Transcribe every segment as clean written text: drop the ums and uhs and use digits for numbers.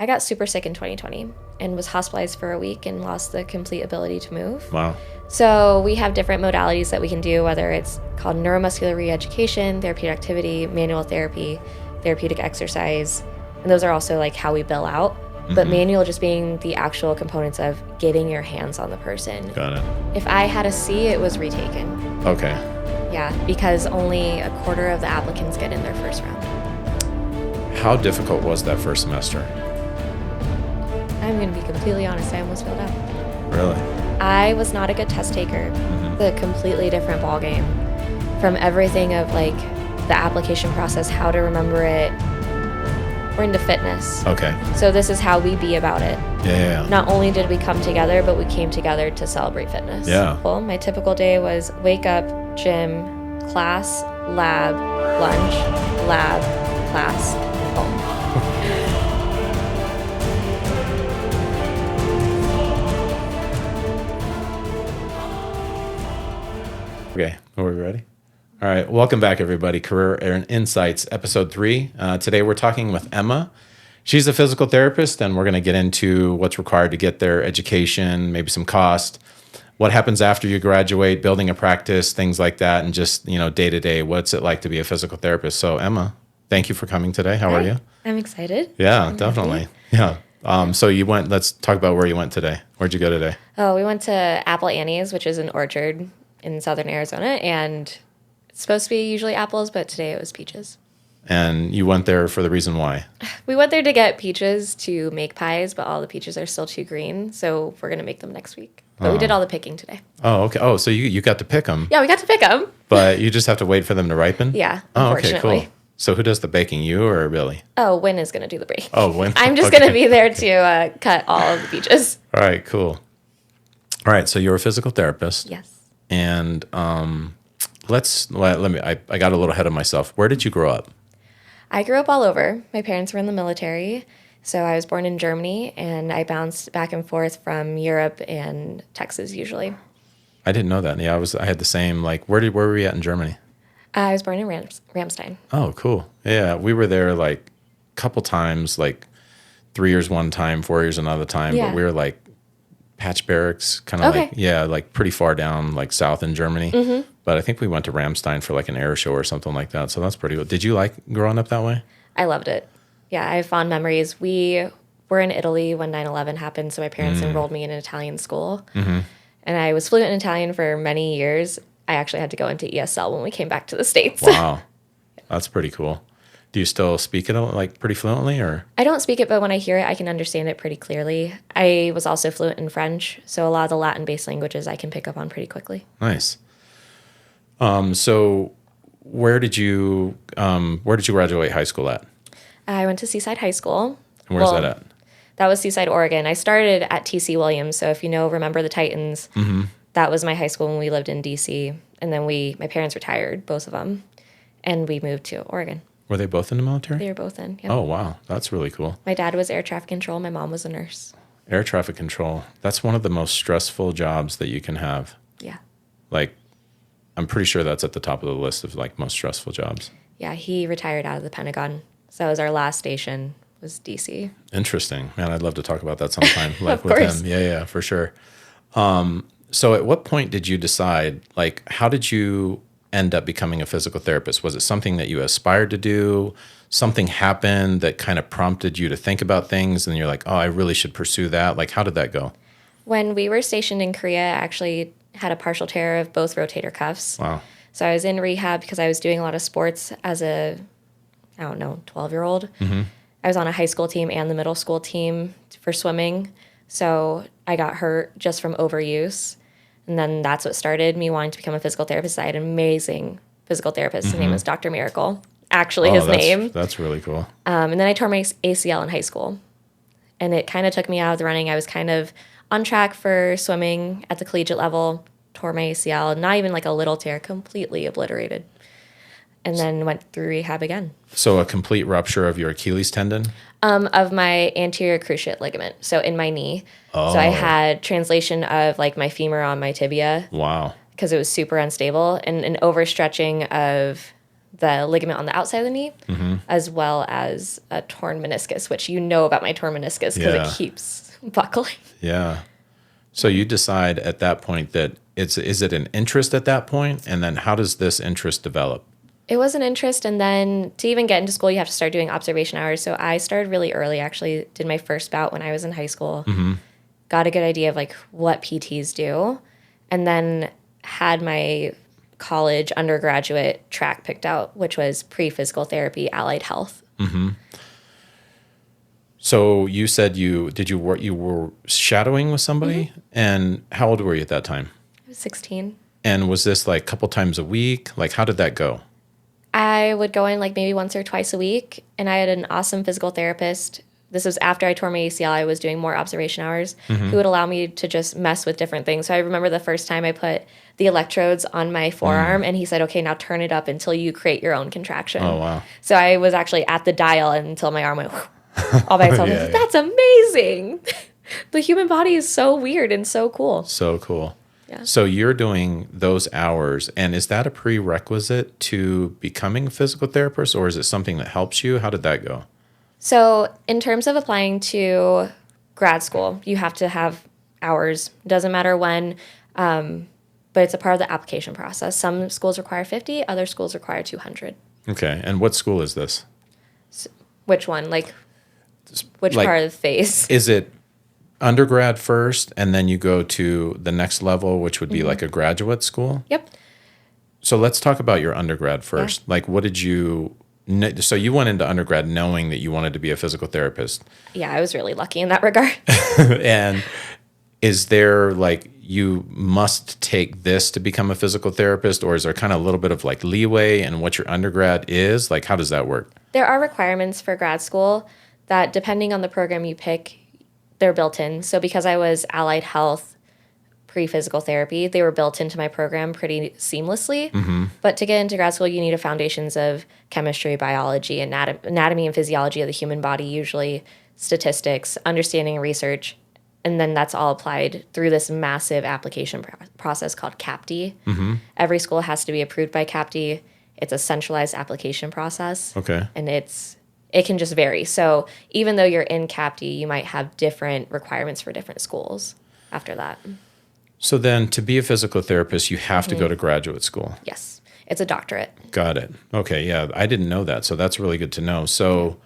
I got super sick in 2020 and was hospitalized for a week and lost the complete ability to move. Wow. So we have different modalities that we can do, whether it's called neuromuscular re-education, therapeutic activity, manual therapy, therapeutic exercise. And those are also like how we bill out. But manual just being the actual components of getting your hands on the person. Got it. If I had a C, it was retaken. Okay. Yeah, because only a quarter of the applicants get in their first round. How difficult was that first semester? I'm going to be completely honest, I almost failed out. Really? I was not a good test taker. The completely different ballgame from everything of like the application process, how to remember it. We're into fitness. Okay. So this is how we be about it. Yeah. Not only did we come together, but we came together to celebrate fitness. Yeah. Well, my typical day was wake up, gym, class, lab, lunch, lab, class, home. Okay. Are we ready? All right. Welcome back, everybody. Career and Insights, episode 3. Today we're talking with Emma. She's a physical therapist, and we're going to get into what's required to get their education, maybe some cost, what happens after you graduate, building a practice, things like that, and just, day to day, what's it like to be a physical therapist. So, Emma, thank you for coming today. How are you? I'm excited. Yeah, definitely. Yeah. So you went, let's talk about where you went today. Where'd you go today? Oh, we went to Apple Annie's, which is an orchard in southern Arizona, and it's supposed to be usually apples, but today it was peaches. And you went there for the reason why? We went there to get peaches to make pies, but all the peaches are still too green, so we're going to make them next week. But we did all the picking today. Oh, okay. Oh, so you got to pick them. Yeah, we got to pick them. But you just have to wait for them to ripen? Yeah, Oh, okay, unfortunately. cool. So who does the baking, you or Billy? Oh, Wynn is going to do the break. Oh, Wynn. I'm just going to be there to cut all of the peaches. All right, cool. All right, so you're a physical therapist. Yes. And let me, I got a little ahead of myself. Where did you grow up? I grew up all over. My parents were in the military. So I was born in Germany, and I bounced back and forth from Europe and Texas usually. I didn't know that. Yeah, I had the same, where were we at in Germany? I was born in Ramstein. Oh, cool. Yeah, we were there a couple times, 3 years one time, 4 years another time. Yeah. But we were patch barracks, kind of Okay. pretty far down, south in Germany. Mm-hmm. But I think we went to Ramstein for an air show or something like that. So that's pretty cool. Did you like growing up that way? I loved it. Yeah, I have fond memories. We were in Italy when 9/11 happened, so my parents enrolled me in an Italian school. Mm-hmm. And I was fluent in Italian for many years. I actually had to go into ESL when we came back to the States. Wow. That's pretty cool. Do you still speak it pretty fluently, or? I don't speak it, but when I hear it, I can understand it pretty clearly. I was also fluent in French, so a lot of the Latin-based languages I can pick up on pretty quickly. Nice. So where did you graduate high school at? I went to Seaside High School. And where's that at? That was Seaside, Oregon. I started at T.C. Williams, so if you remember the Titans, that was my high school when we lived in D.C. And then my parents retired, both of them, and we moved to Oregon. Were they both in the military? They were both in, yeah. Oh, wow. That's really cool. My dad was air traffic control. My mom was a nurse. Air traffic control. That's one of the most stressful jobs that you can have. Yeah. I'm pretty sure that's at the top of the list of most stressful jobs. Yeah, he retired out of the Pentagon. So that was our last station, was D.C. Interesting. Man, I'd love to talk about that sometime, Of with course. him. Yeah, for sure. So at what point did you decide, how did you end up becoming a physical therapist? Was it something that you aspired to do? Something happened that kind of prompted you to think about things and you're like, oh, I really should pursue that? How did that go? When we were stationed in Korea, I actually had a partial tear of both rotator cuffs. Wow. So I was in rehab because I was doing a lot of sports as a, 12-year-old. Mm-hmm. I was on a high school team and the middle school team for swimming. So I got hurt just from overuse. And then that's what started me wanting to become a physical therapist. I had an amazing physical therapist. His name was Dr. Miracle. Actually, his name. That's really cool. And then I tore my ACL in high school. And it kind of took me out of the running. I was kind of on track for swimming at the collegiate level, tore my ACL, not even a little tear, completely obliterated. And then went through rehab again. So a complete rupture of your Achilles tendon? Of my anterior cruciate ligament, so in my knee. Oh. So I had translation of my femur on my tibia. Wow. Because it was super unstable, and an overstretching of the ligament on the outside of the knee, as well as a torn meniscus, which you know about my torn meniscus because it keeps buckling. Yeah. So you decide at that point that is it an interest at that point? And then how does this interest develop? It was an interest, and then to even get into school, you have to start doing observation hours. So I started really early, actually did my first bout when I was in high school, got a good idea of like what PTs do, and then had my college undergraduate track picked out, which was pre-physical therapy, allied health. So you said you were shadowing with somebody, and how old were you at that time? I was 16. And was this like a couple times a week? Like, how did that go? I would go in like maybe once or twice a week, and I had an awesome physical therapist. This was after I tore my ACL. I was doing more observation hours who would allow me to just mess with different things. So I remember the first time I put the electrodes on my forearm, and he said, okay, now turn it up until you create your own contraction. Oh, wow. So I was actually at the dial until my arm went all by itself. I was like, that's amazing. The human body is so weird and so cool. So cool. Yeah. So you're doing those hours, and is that a prerequisite to becoming a physical therapist, or is it something that helps you? How did that go? So in terms of applying to grad school, you have to have hours. Doesn't matter when, but it's a part of the application process. Some schools require 50, other schools require 200. Okay, and what school is this? Which one? Like, which part of the phase? Is it undergrad first, and then you go to the next level, which would be like a graduate school? Yep. So let's talk about your undergrad first. Yeah. Like, what did you... So you went into undergrad knowing that you wanted to be a physical therapist. Yeah, I was really lucky in that regard. And is there like, you must take this to become a physical therapist, or is there kind of a little bit of like leeway in what your undergrad is? Like, how does that work? There are requirements for grad school that, depending on the program you pick, they're built in. So because I was allied health pre-physical therapy, they were built into my program pretty seamlessly. But to get into grad school, you need a foundations of chemistry, biology, anatomy and physiology of the human body, usually statistics, understanding and research. And then that's all applied through this massive application process called CAPD. Every school has to be approved by CAPD. It's a centralized application process. Okay. And it can just vary. So even though you're in CAPD, you might have different requirements for different schools after that. So then to be a physical therapist, you have to go to graduate school. Yes. It's a doctorate. Got it. Okay. Yeah. I didn't know that. So that's really good to know. So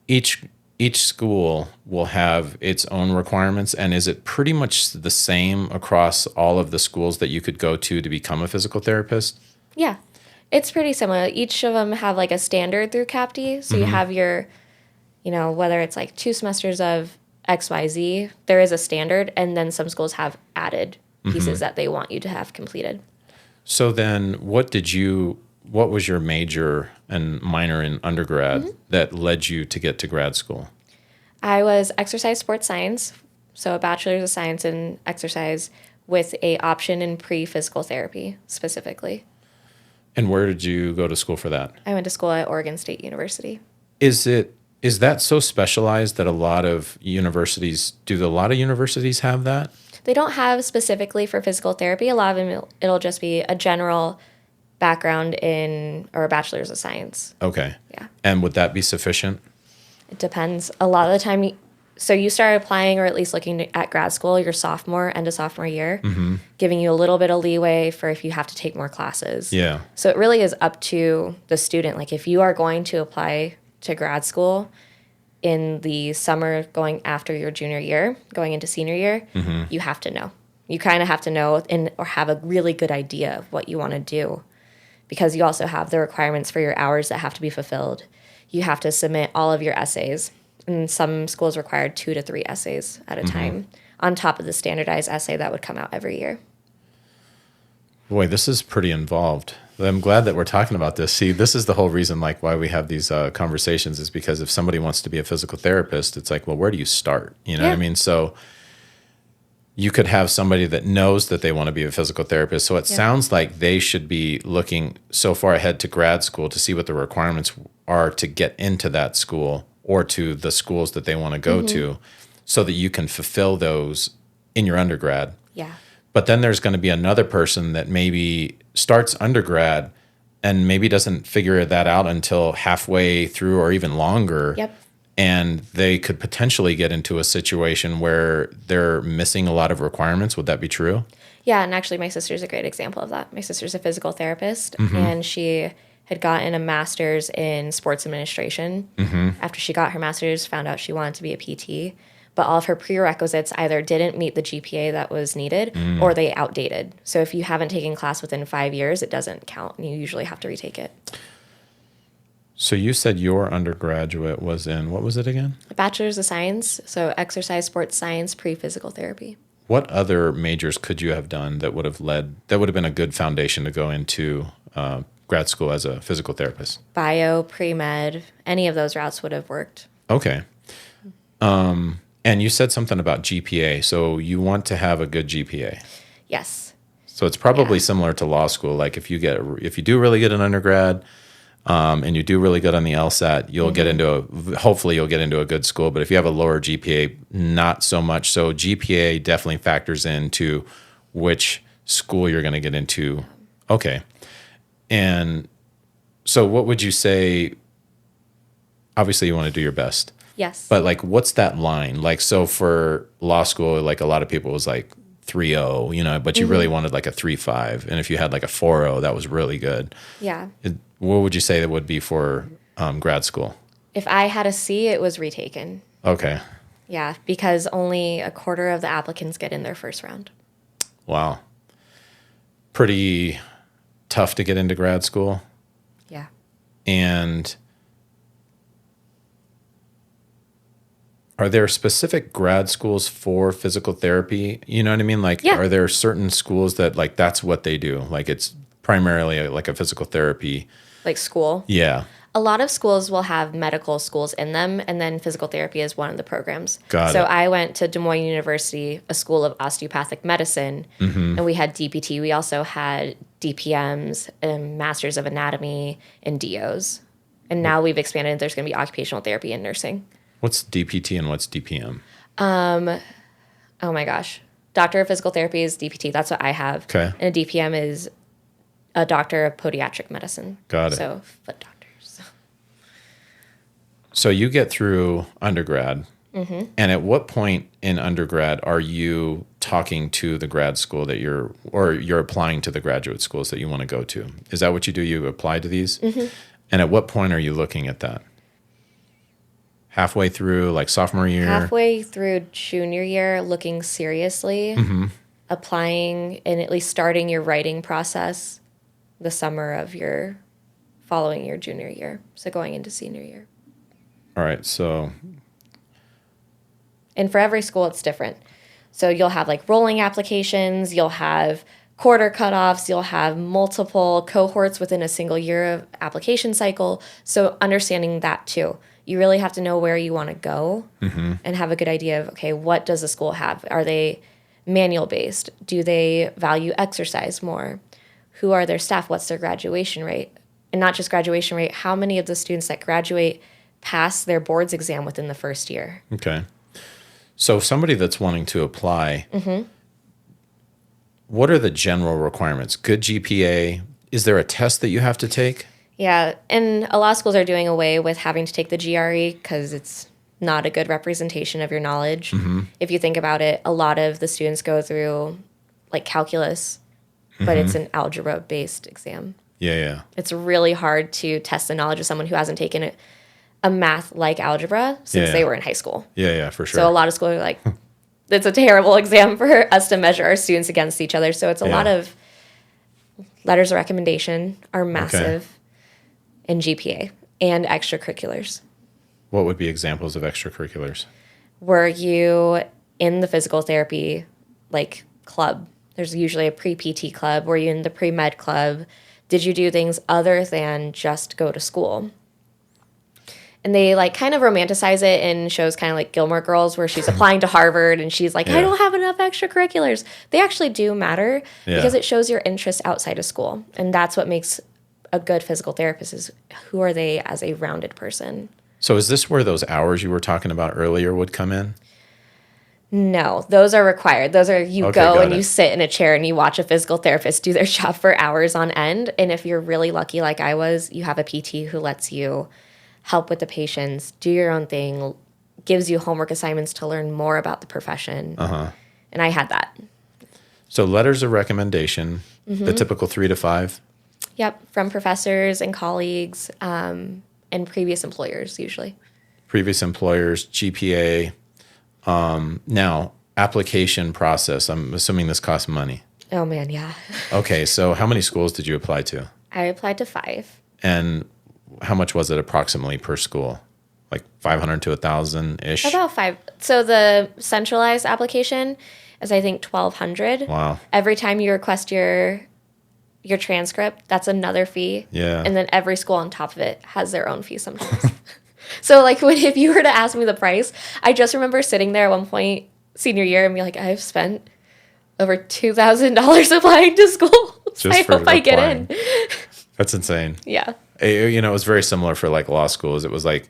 each school will have its own requirements. And is it pretty much the same across all of the schools that you could go to become a physical therapist? Yeah. It's pretty similar. Each of them have like a standard through CAPD. So you have your, whether it's like 2 semesters of XYZ, there is a standard, and then some schools have added pieces that they want you to have completed. So then what was your major and minor in undergrad that led you to get to grad school? I was exercise sports science, so a bachelor's of science in exercise with a option in pre-physical therapy specifically. And where did you go to school for that? I went to school at Oregon State University. Is that so specialized that a lot of universities have that? They don't have specifically for physical therapy. A lot of them, it'll just be a general background in, or a bachelor's of science. Okay. Yeah. And would that be sufficient? It depends. A lot of the time, so you start applying or at least looking at grad school your end of sophomore year, giving you a little bit of leeway for if you have to take more classes. Yeah. So it really is up to the student. Like if you are going to apply to grad school in the summer going after your junior year, going into senior year, you have to know. You kind of have to know or have a really good idea of what you want to do, because you also have the requirements for your hours that have to be fulfilled. You have to submit all of your essays, and some schools require 2 to 3 essays at a time on top of the standardized essay that would come out every year. Boy, this is pretty involved. I'm glad that we're talking about this. See, this is the whole reason like why we have these conversations, is because if somebody wants to be a physical therapist, it's like, well, where do you start? You know what I mean? So you could have somebody that knows that they want to be a physical therapist. So it sounds like they should be looking so far ahead to grad school to see what the requirements are to get into that school or to the schools that they want to go to, so that you can fulfill those in your undergrad. Yeah. But then there's going to be another person that maybe starts undergrad and maybe doesn't figure that out until halfway through or even longer. Yep. And they could potentially get into a situation where they're missing a lot of requirements. Would that be true? Yeah, and actually my sister's a great example of that. My sister's a physical therapist, and she had gotten a master's in sports administration. After she got her master's, found out she wanted to be a PT, but all of her prerequisites either didn't meet the GPA that was needed or they outdated. So if you haven't taken class within 5 years, it doesn't count, and you usually have to retake it. So you said your undergraduate was in, what was it again? A bachelor's of science, so exercise sports science, pre-physical therapy. What other majors could you have done that would have been a good foundation to go into grad school as a physical therapist? Bio, pre-med, any of those routes would have worked. Okay. And you said something about GPA. So you want to have a good GPA. Yes. So it's probably similar to law school. Like if you do really good in undergrad, and you do really good on the LSAT, you'll get hopefully you'll get into a good school. But if you have a lower GPA, not so much. So GPA definitely factors into which school you're going to get into. Okay. And so what would you say? Obviously you want to do your best. Yes. But like, what's that line? Like, so for law school, like a lot of people was like 3.0, but you really wanted like a 3.5. And if you had like a 4.0, that was really good. Yeah. What would you say that would be for grad school? If I had a C, it was retaken. Okay. Yeah, because only a quarter of the applicants get in their first round. Wow. Pretty tough to get into grad school. Yeah. And are there specific grad schools for physical therapy? You know what I mean? Like, are there certain schools that like that's what they do? Like it's primarily like a physical therapy. Like school? Yeah. A lot of schools will have medical schools in them, and then physical therapy is one of the programs. Got so it. I went to Des Moines University, a school of osteopathic medicine, and we had DPT. We also had DPMs, and Masters of Anatomy, and DOs. And now we've expanded. There's going to be occupational therapy and nursing. What's DPT and what's DPM? Oh my gosh. Doctor of Physical Therapy is DPT. That's what I have. Okay. And a DPM is a doctor of podiatric medicine. Got it. So foot doctors. So you get through undergrad. And at what point in undergrad are you talking to the grad school that you're applying to the graduate schools that you want to go to? Is that what you do? You apply to these? And at what point are you looking at that? Halfway through, like sophomore year? Halfway through junior year, looking seriously, applying and at least starting your writing process the summer of your following your junior year. So going into senior year. All right. So. And for every school, it's different. So you'll have like rolling applications, you'll have quarter cutoffs, you'll have multiple cohorts within a single year of application cycle. So understanding that too. You really have to know where you want to go and have a good idea of, okay, what does the school have? Are they manual based? Do they value exercise more? Who are their staff? What's their graduation rate? And not just graduation rate, how many of the students that graduate pass their boards exam within the first year? Okay. So somebody that's wanting to apply, what are the general requirements? Good GPA? Is there a test that you have to take? Yeah, and a lot of schools are doing away with having to take the GRE because it's not a good representation of your knowledge. If you think about it, a lot of the students go through like calculus, but it's an algebra-based exam. Yeah. It's really hard to test the knowledge of someone who hasn't taken a math like algebra since they were in high school. Yeah, for sure. So a lot of schools are like, it's a terrible exam for us to measure our students against each other. So it's a lot of letters of recommendation are massive. In GPA and extracurriculars. What would be examples of extracurriculars? Were you in the physical therapy like club? There's usually a pre-PT club. Were you in the pre-med club? Did you do things other than just go to school? And they like kind of romanticize it in shows kind of like Gilmore Girls where she's applying to Harvard and she's like, I don't have enough extracurriculars. They actually do matter because it shows your interest outside of school. And that's what makes a good physical therapist is who are they as a rounded person. So is this where those hours you were talking about earlier would come in? No, those are required. Those are you Okay, go got and you it. sit in a chair and you watch a physical therapist do their job for hours on end. And if you're really lucky, like I was, you have a PT who lets you help with the patients, do your own thing, gives you homework assignments to learn more about the profession. And I had that. So letters of recommendation, the typical 3 to 5. Yep, from professors and colleagues and previous employers usually. Previous employers, GPA. Now, application process. I'm assuming this costs money. Oh man, yeah. Okay, so how many schools did you apply to? I applied to 5. And how much was it approximately per school? Like 500 to 1,000-ish? About 5. So the centralized application is I think 1,200. Wow. Every time you request your transcript, that's another fee. Yeah. And then every school on top of it has their own fee sometimes. So like if you were to ask me the price, I just remember sitting there at one point senior year and be like, I've spent over $2,000 applying to school. So I hope I get in. That's insane. Yeah. It was very similar for like law schools. It was like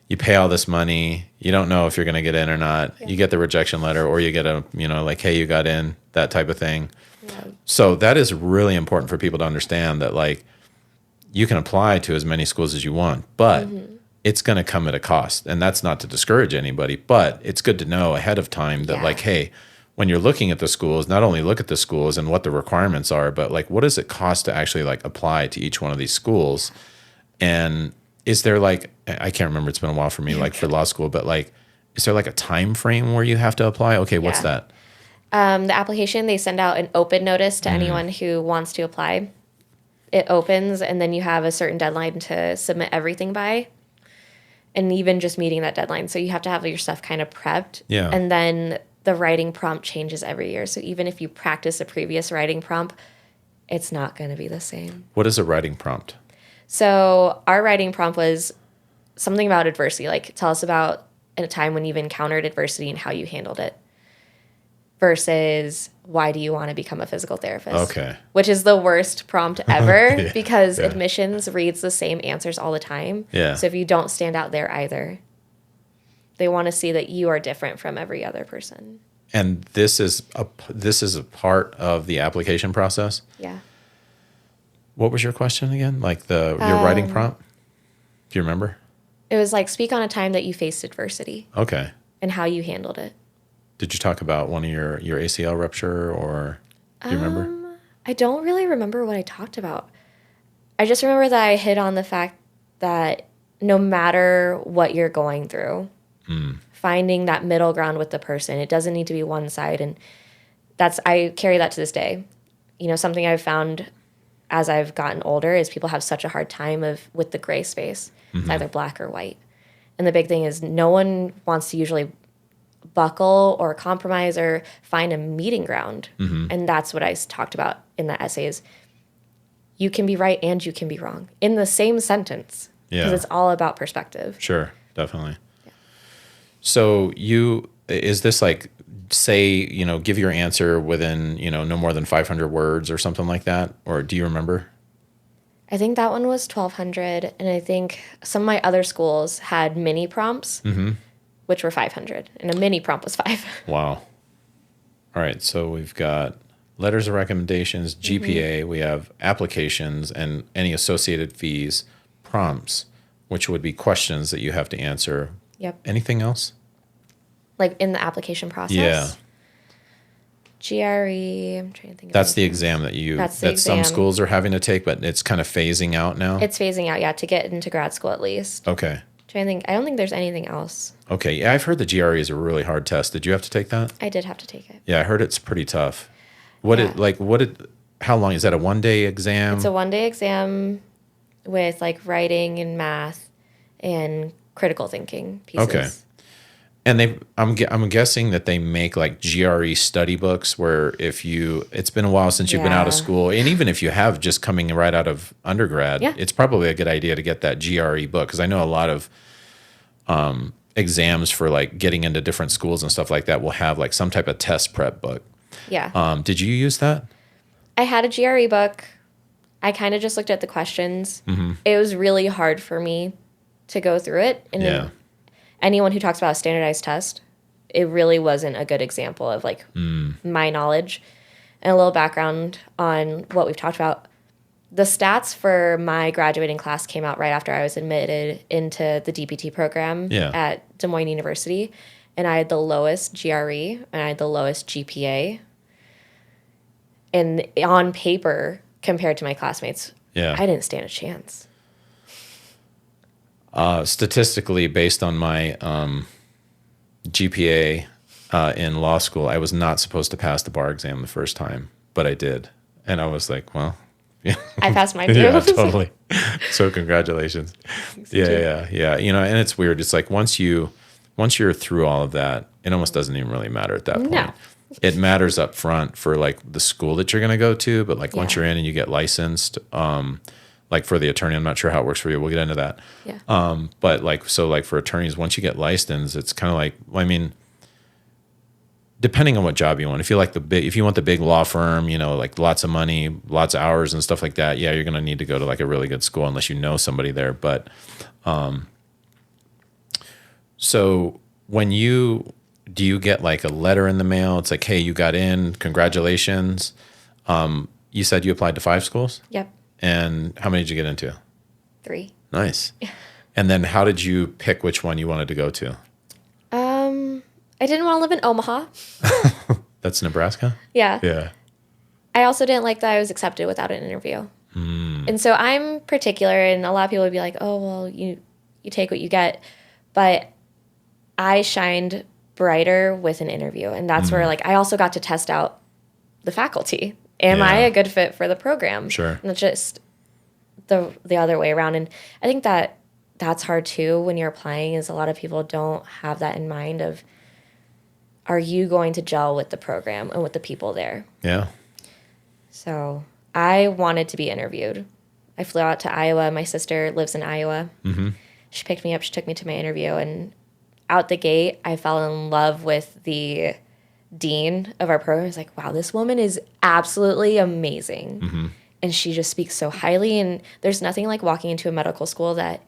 you pay all this money, you don't know if you're going to get in or not. Yeah. You get the rejection letter or you get a, like, hey, you got in, that type of thing. Yeah. So that is really important for people to understand that like you can apply to as many schools as you want, but it's going to come at a cost. And that's not to discourage anybody, but it's good to know ahead of time that like, hey, when you're looking at the schools, not only look at the schools and what the requirements are, but like, what does it cost to actually like apply to each one of these schools? And is there like, I can't remember, it's been a while for me, like for law school, but like, is there like a time frame where you have to apply? Okay, what's that? The application, they send out an open notice to anyone who wants to apply. It opens and then you have a certain deadline to submit everything by. And even just meeting that deadline. So you have to have your stuff kind of prepped. Yeah. And then the writing prompt changes every year. So even if you practice a previous writing prompt, it's not going to be the same. What is a writing prompt? So our writing prompt was something about adversity. Like tell us about a time when you've encountered adversity and how you handled it. Versus why do you want to become a physical therapist? Okay. Which is the worst prompt ever because admissions reads the same answers all the time. Yeah. So if you don't stand out there either, they want to see that you are different from every other person. And this is a part of the application process? Yeah. What was your question again? Like your writing prompt? Do you remember? It was like speak on a time that you faced adversity. Okay. And how you handled it. Did you talk about one of your ACL rupture or do you remember? I don't really remember what I talked about. I just remember that I hit on the fact that no matter what you're going through, finding that middle ground with the person, it doesn't need to be one side. And I carry that to this day. Something I've found as I've gotten older is people have such a hard time with the gray space. It's either black or white. And the big thing is no one wants to usually buckle or compromise or find a meeting ground. And that's what I talked about in that essay is you can be right and you can be wrong in the same sentence. Because it's all about perspective. Sure, definitely. Yeah. So is this like, say, give your answer within, no more than 500 words or something like that? Or do you remember? I think that one was 1,200. And I think some of my other schools had mini prompts. Which were 500, and a mini prompt was 5. Wow. All right, so we've got letters of recommendations, GPA, we have applications, and any associated fees, prompts, which would be questions that you have to answer. Yep. Anything else? Like in the application process? Yeah. GRE, I'm trying to think. That's the exam that some schools are having to take, but it's kind of phasing out now? It's phasing out, to get into grad school at least. Okay. I don't think there's anything else. Okay. Yeah, I've heard the GRE is a really hard test. Did you have to take that? I did have to take it. Yeah, I heard it's pretty tough. How long is that, a one-day exam? It's a one-day exam with like writing and math and critical thinking pieces. Okay. And I'm guessing that they make like GRE study books where it's been a while since you've been out of school, and even if you have just coming right out of undergrad, it's probably a good idea to get that GRE book, because I know a lot of exams for like getting into different schools and stuff like that will have like some type of test prep book. Yeah. Did you use that? I had a GRE book. I kind of just looked at the questions. It was really hard for me to go through it. And anyone who talks about a standardized test it really wasn't a good example of like my knowledge. And a little background on what we've talked about. The stats for my graduating class came out right after I was admitted into the DPT program at Des Moines University. And I had the lowest GRE and I had the lowest GPA. And on paper, compared to my classmates, I didn't stand a chance. Statistically, based on my GPA in law school, I was not supposed to pass the bar exam the first time, but I did. And I was like, well, I passed mine too. Yeah, totally. So congratulations. Yeah. You know, and it's weird. It's like once you're through all of that, it almost doesn't even really matter at that point. No. It matters up front for like the school that you're going to go to, but like once you're in and you get licensed, like for the attorney, I'm not sure how it works for you. We'll get into that. Yeah. But like, so like for attorneys, once you get licensed, it's kind of like, well, I mean, depending on what job you want, if you want the big law firm, you know, like lots of money, lots of hours and stuff like that, yeah, you're going to need to go to like a really good school unless you know somebody there. But, so do you get like a letter in the mail? It's like, hey, you got in, congratulations. You said you applied to 5 schools? Yep. And how many did you get into? 3. Nice. And then how did you pick which one you wanted to go to? I didn't want to live in Omaha. That's Nebraska? Yeah. Yeah. I also didn't like that I was accepted without an interview. And so I'm particular, and a lot of people would be like, oh, well, you take what you get. But I shined brighter with an interview. And that's where like I also got to test out the faculty. Am I a good fit for the program? Sure. Not just the other way around. And I think that's hard too when you're applying, is a lot of people don't have that in mind of, are you going to gel with the program and with the people there? Yeah. So I wanted to be interviewed. I flew out to Iowa. My sister lives in Iowa. Mm-hmm. She picked me up. She took me to my interview. And out the gate, I fell in love with the dean of our program. I was like, wow, this woman is absolutely amazing. Mm-hmm. And she just speaks so highly. And there's nothing like walking into a medical school that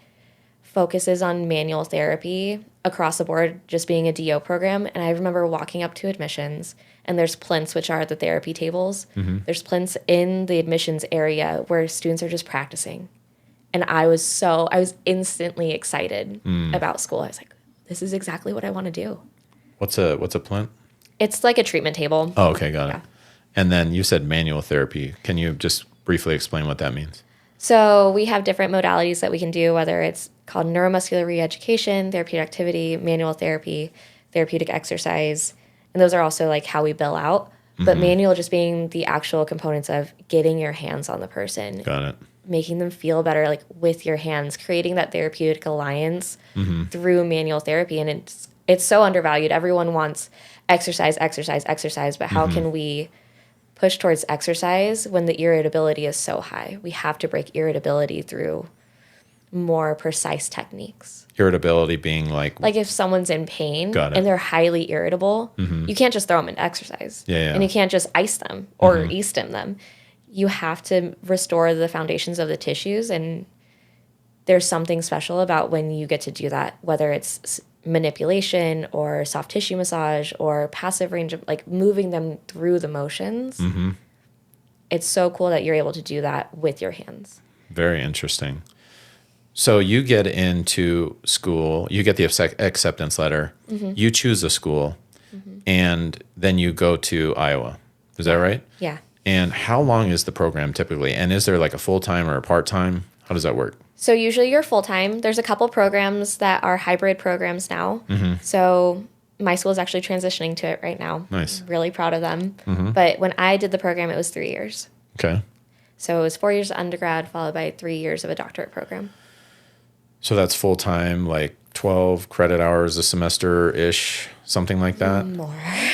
focuses on manual therapy across the board, just being a DO program. And I remember walking up to admissions, and there's plinths, which are the therapy tables. Mm-hmm. There's plinths in the admissions area where students are just practicing. And I was instantly excited about school. I was like, this is exactly what I want to do. What's a plinth? It's like a treatment table. Oh, okay, got it. And then you said manual therapy. Can you just briefly explain what that means? So we have different modalities that we can do, whether it's called neuromuscular reeducation, therapeutic activity, manual therapy, therapeutic exercise. And those are also like how we bill out. Mm-hmm. But manual just being the actual components of getting your hands on the person. Got it. Making them feel better, like with your hands, creating that therapeutic alliance through manual therapy. And it's so undervalued. Everyone wants exercise, but how can we push towards exercise when the irritability is so high? We have to break irritability through more precise techniques. Irritability being like if someone's in pain and they're highly irritable, you can't just throw them into exercise. And you can't just ice them or e-stim them. You have to restore the foundations of the tissues, and there's something special about when you get to do that, whether it's manipulation or soft tissue massage or passive range of like moving them through the motions. Mm-hmm. It's so cool that you're able to do that with your hands. Very interesting. So you get into school, you get the acceptance letter, you choose a school, and then you go to Iowa. Is that right? Yeah. And how long is the program typically? And is there like a full-time or a part-time? How does that work? So usually you're full-time. There's a couple programs that are hybrid programs now. Mm-hmm. So my school is actually transitioning to it right now. Nice. I'm really proud of them. Mm-hmm. But when I did the program, it was 3 years. Okay. So it was 4 years of undergrad followed by 3 years of a doctorate program. So that's full-time, like 12 credit hours a semester-ish, something like that? More.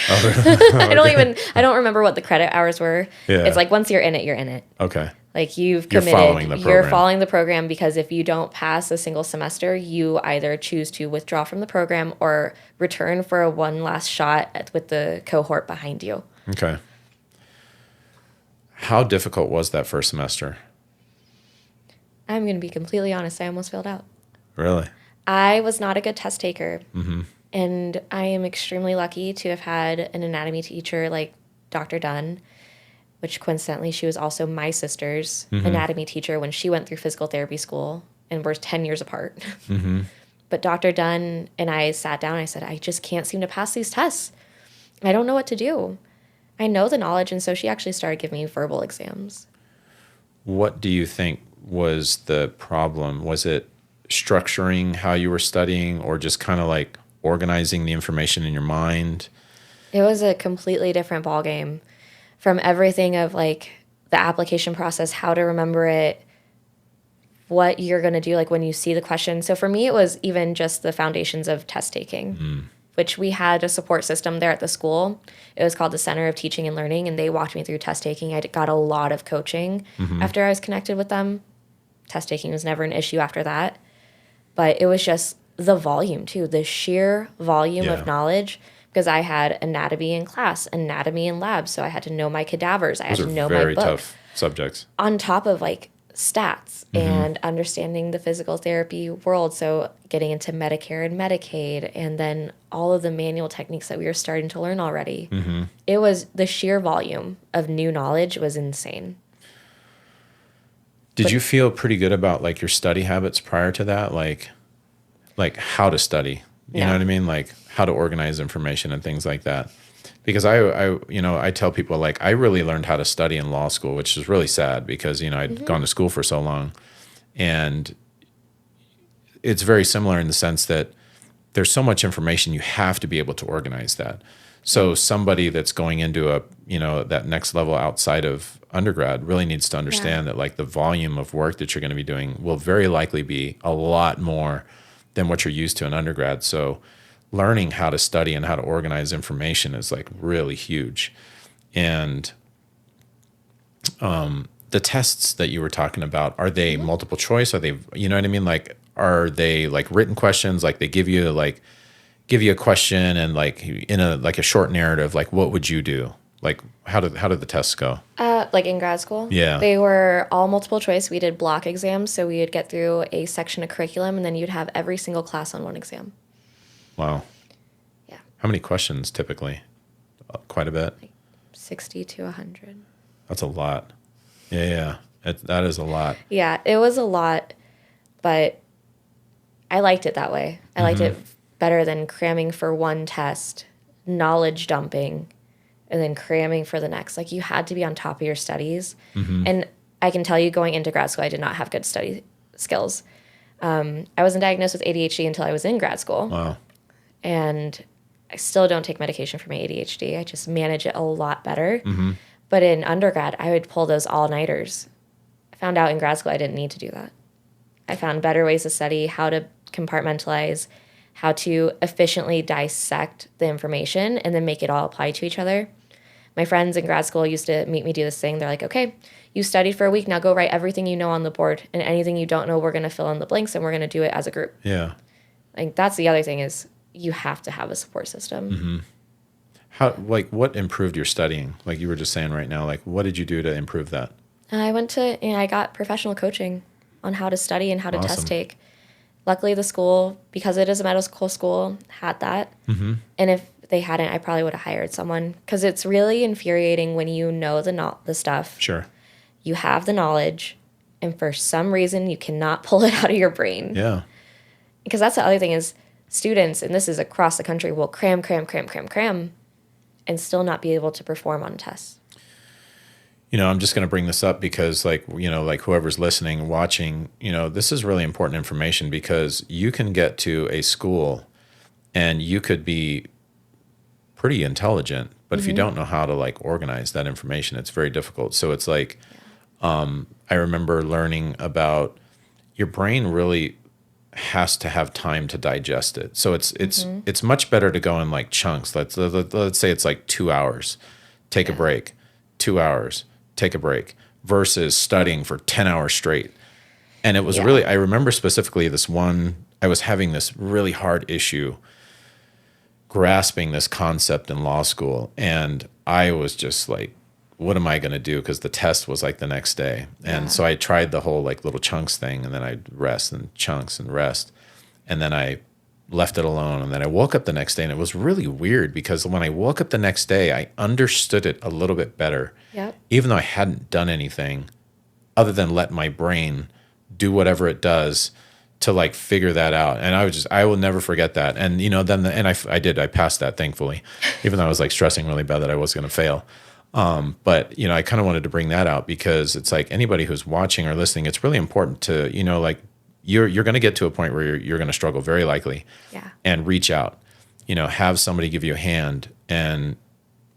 Oh, really? I don't remember what the credit hours were. Yeah. It's like once you're in it, you're in it. Okay. Like you've committed. You're following the program, because if you don't pass a single semester, you either choose to withdraw from the program or return for a one last shot with the cohort behind you. Okay. How difficult was that first semester? I'm going to be completely honest. I almost failed out. Really? I was not a good test taker. Mm-hmm. And I am extremely lucky to have had an anatomy teacher like Dr. Dunn, which coincidentally, she was also my sister's anatomy teacher when she went through physical therapy school, and we're 10 years apart. But Dr. Dunn and I sat down and I said, I just can't seem to pass these tests. I don't know what to do. I know the knowledge. And so she actually started giving me verbal exams. What do you think was the problem? Was it structuring how you were studying, or just kind of like organizing the information in your mind? It was a completely different ballgame from everything of like the application process, how to remember it, what you're going to do, like when you see the question. So for me, it was even just the foundations of test taking, which we had a support system there at the school. It was called the Center of Teaching and Learning, and they walked me through test taking. I got a lot of coaching after I was connected with them. Test taking was never an issue after that. But it was just the volume too, the sheer volume of knowledge, because I had anatomy in class, anatomy in lab, so I had to know my cadavers. I had to know my book. Very tough subjects. On top of like stats and understanding the physical therapy world, so getting into Medicare and Medicaid, and then all of the manual techniques that we were starting to learn already. It was the sheer volume of new knowledge was insane. Did you feel pretty good about like your study habits prior to that? Like how to study, you know what I mean? Like how to organize information and things like that. Because I tell people like I really learned how to study in law school, which is really sad because, I'd gone to school for so long, and it's very similar in the sense that there's so much information, you have to be able to organize that. So somebody that's going into that next level outside of undergrad really needs to understand that like the volume of work that you're going to be doing will very likely be a lot more than what you're used to in undergrad. So learning how to study and how to organize information is like really huge. And the tests that you were talking about, are they multiple choice? Are they, you know what I mean? Like, are they like written questions? Like they give you a question and like in a short narrative, like what would you do? Like how did the tests go? Like in grad school? Yeah. They were all multiple choice. We did block exams, so we would get through a section of curriculum, and then you'd have every single class on one exam. Wow. Yeah. How many questions typically? Quite a bit. Like 60 to 100. That's a lot. Yeah. That is a lot. Yeah, it was a lot, but I liked it that way. I liked it better than cramming for one test, knowledge dumping, and then cramming for the next. Like you had to be on top of your studies. And I can tell you going into grad school, I did not have good study skills. I wasn't diagnosed with ADHD until I was in grad school. Wow. And I still don't take medication for my ADHD. I just manage it a lot better. But in undergrad, I would pull those all-nighters. I found out in grad school I didn't need to do that. I found better ways to study, how to compartmentalize, how to efficiently dissect the information and then make it all apply to each other. My friends in grad school used to meet me do this thing. They're like, okay, you studied for a week. Now go write everything you know on the board, and anything you don't know, we're going to fill in the blanks, and we're going to do it as a group. Yeah. Like that's the other thing is you have to have a support system. What improved your studying? Like you were just saying right now, like what did you do to improve that? I got professional coaching on how to study and how to Awesome. test take. Luckily, the school, because it is a medical school, had that. And if they hadn't, I probably would have hired someone, because it's really infuriating when you know the stuff. Sure. You have the knowledge, and for some reason, you cannot pull it out of your brain. Yeah. Because that's the other thing is students, and this is across the country, will cram, and still not be able to perform on tests. I'm just going to bring this up because like whoever's listening, watching, this is really important information, because you can get to a school and you could be pretty intelligent, but if you don't know how to like organize that information, it's very difficult. So it's like, I remember learning about your brain really has to have time to digest it. So it's much better to go in like chunks. Let's say it's like 2 hours, take a break, 2 hours, take a break, versus studying for 10 hours straight. And it was really, I remember specifically I was having this really hard issue grasping this concept in law school. And I was just like, what am I going to do? Because the test was like the next day. And so I tried the whole like little chunks thing, and then I'd rest and chunks and rest. And then I left it alone. And then I woke up the next day, and it was really weird because when I woke up the next day, I understood it a little bit better. Yep. Even though I hadn't done anything other than let my brain do whatever it does to like figure that out. And I will never forget that. And, you know, I passed that, thankfully, even though I was like stressing really bad that I was going to fail. But, you know, I kind of wanted to bring that out because it's like anybody who's watching or listening, it's really important to, you know, like you're going to get to a point where you're going to struggle very likely. Yeah. And reach out, you know, have somebody give you a hand and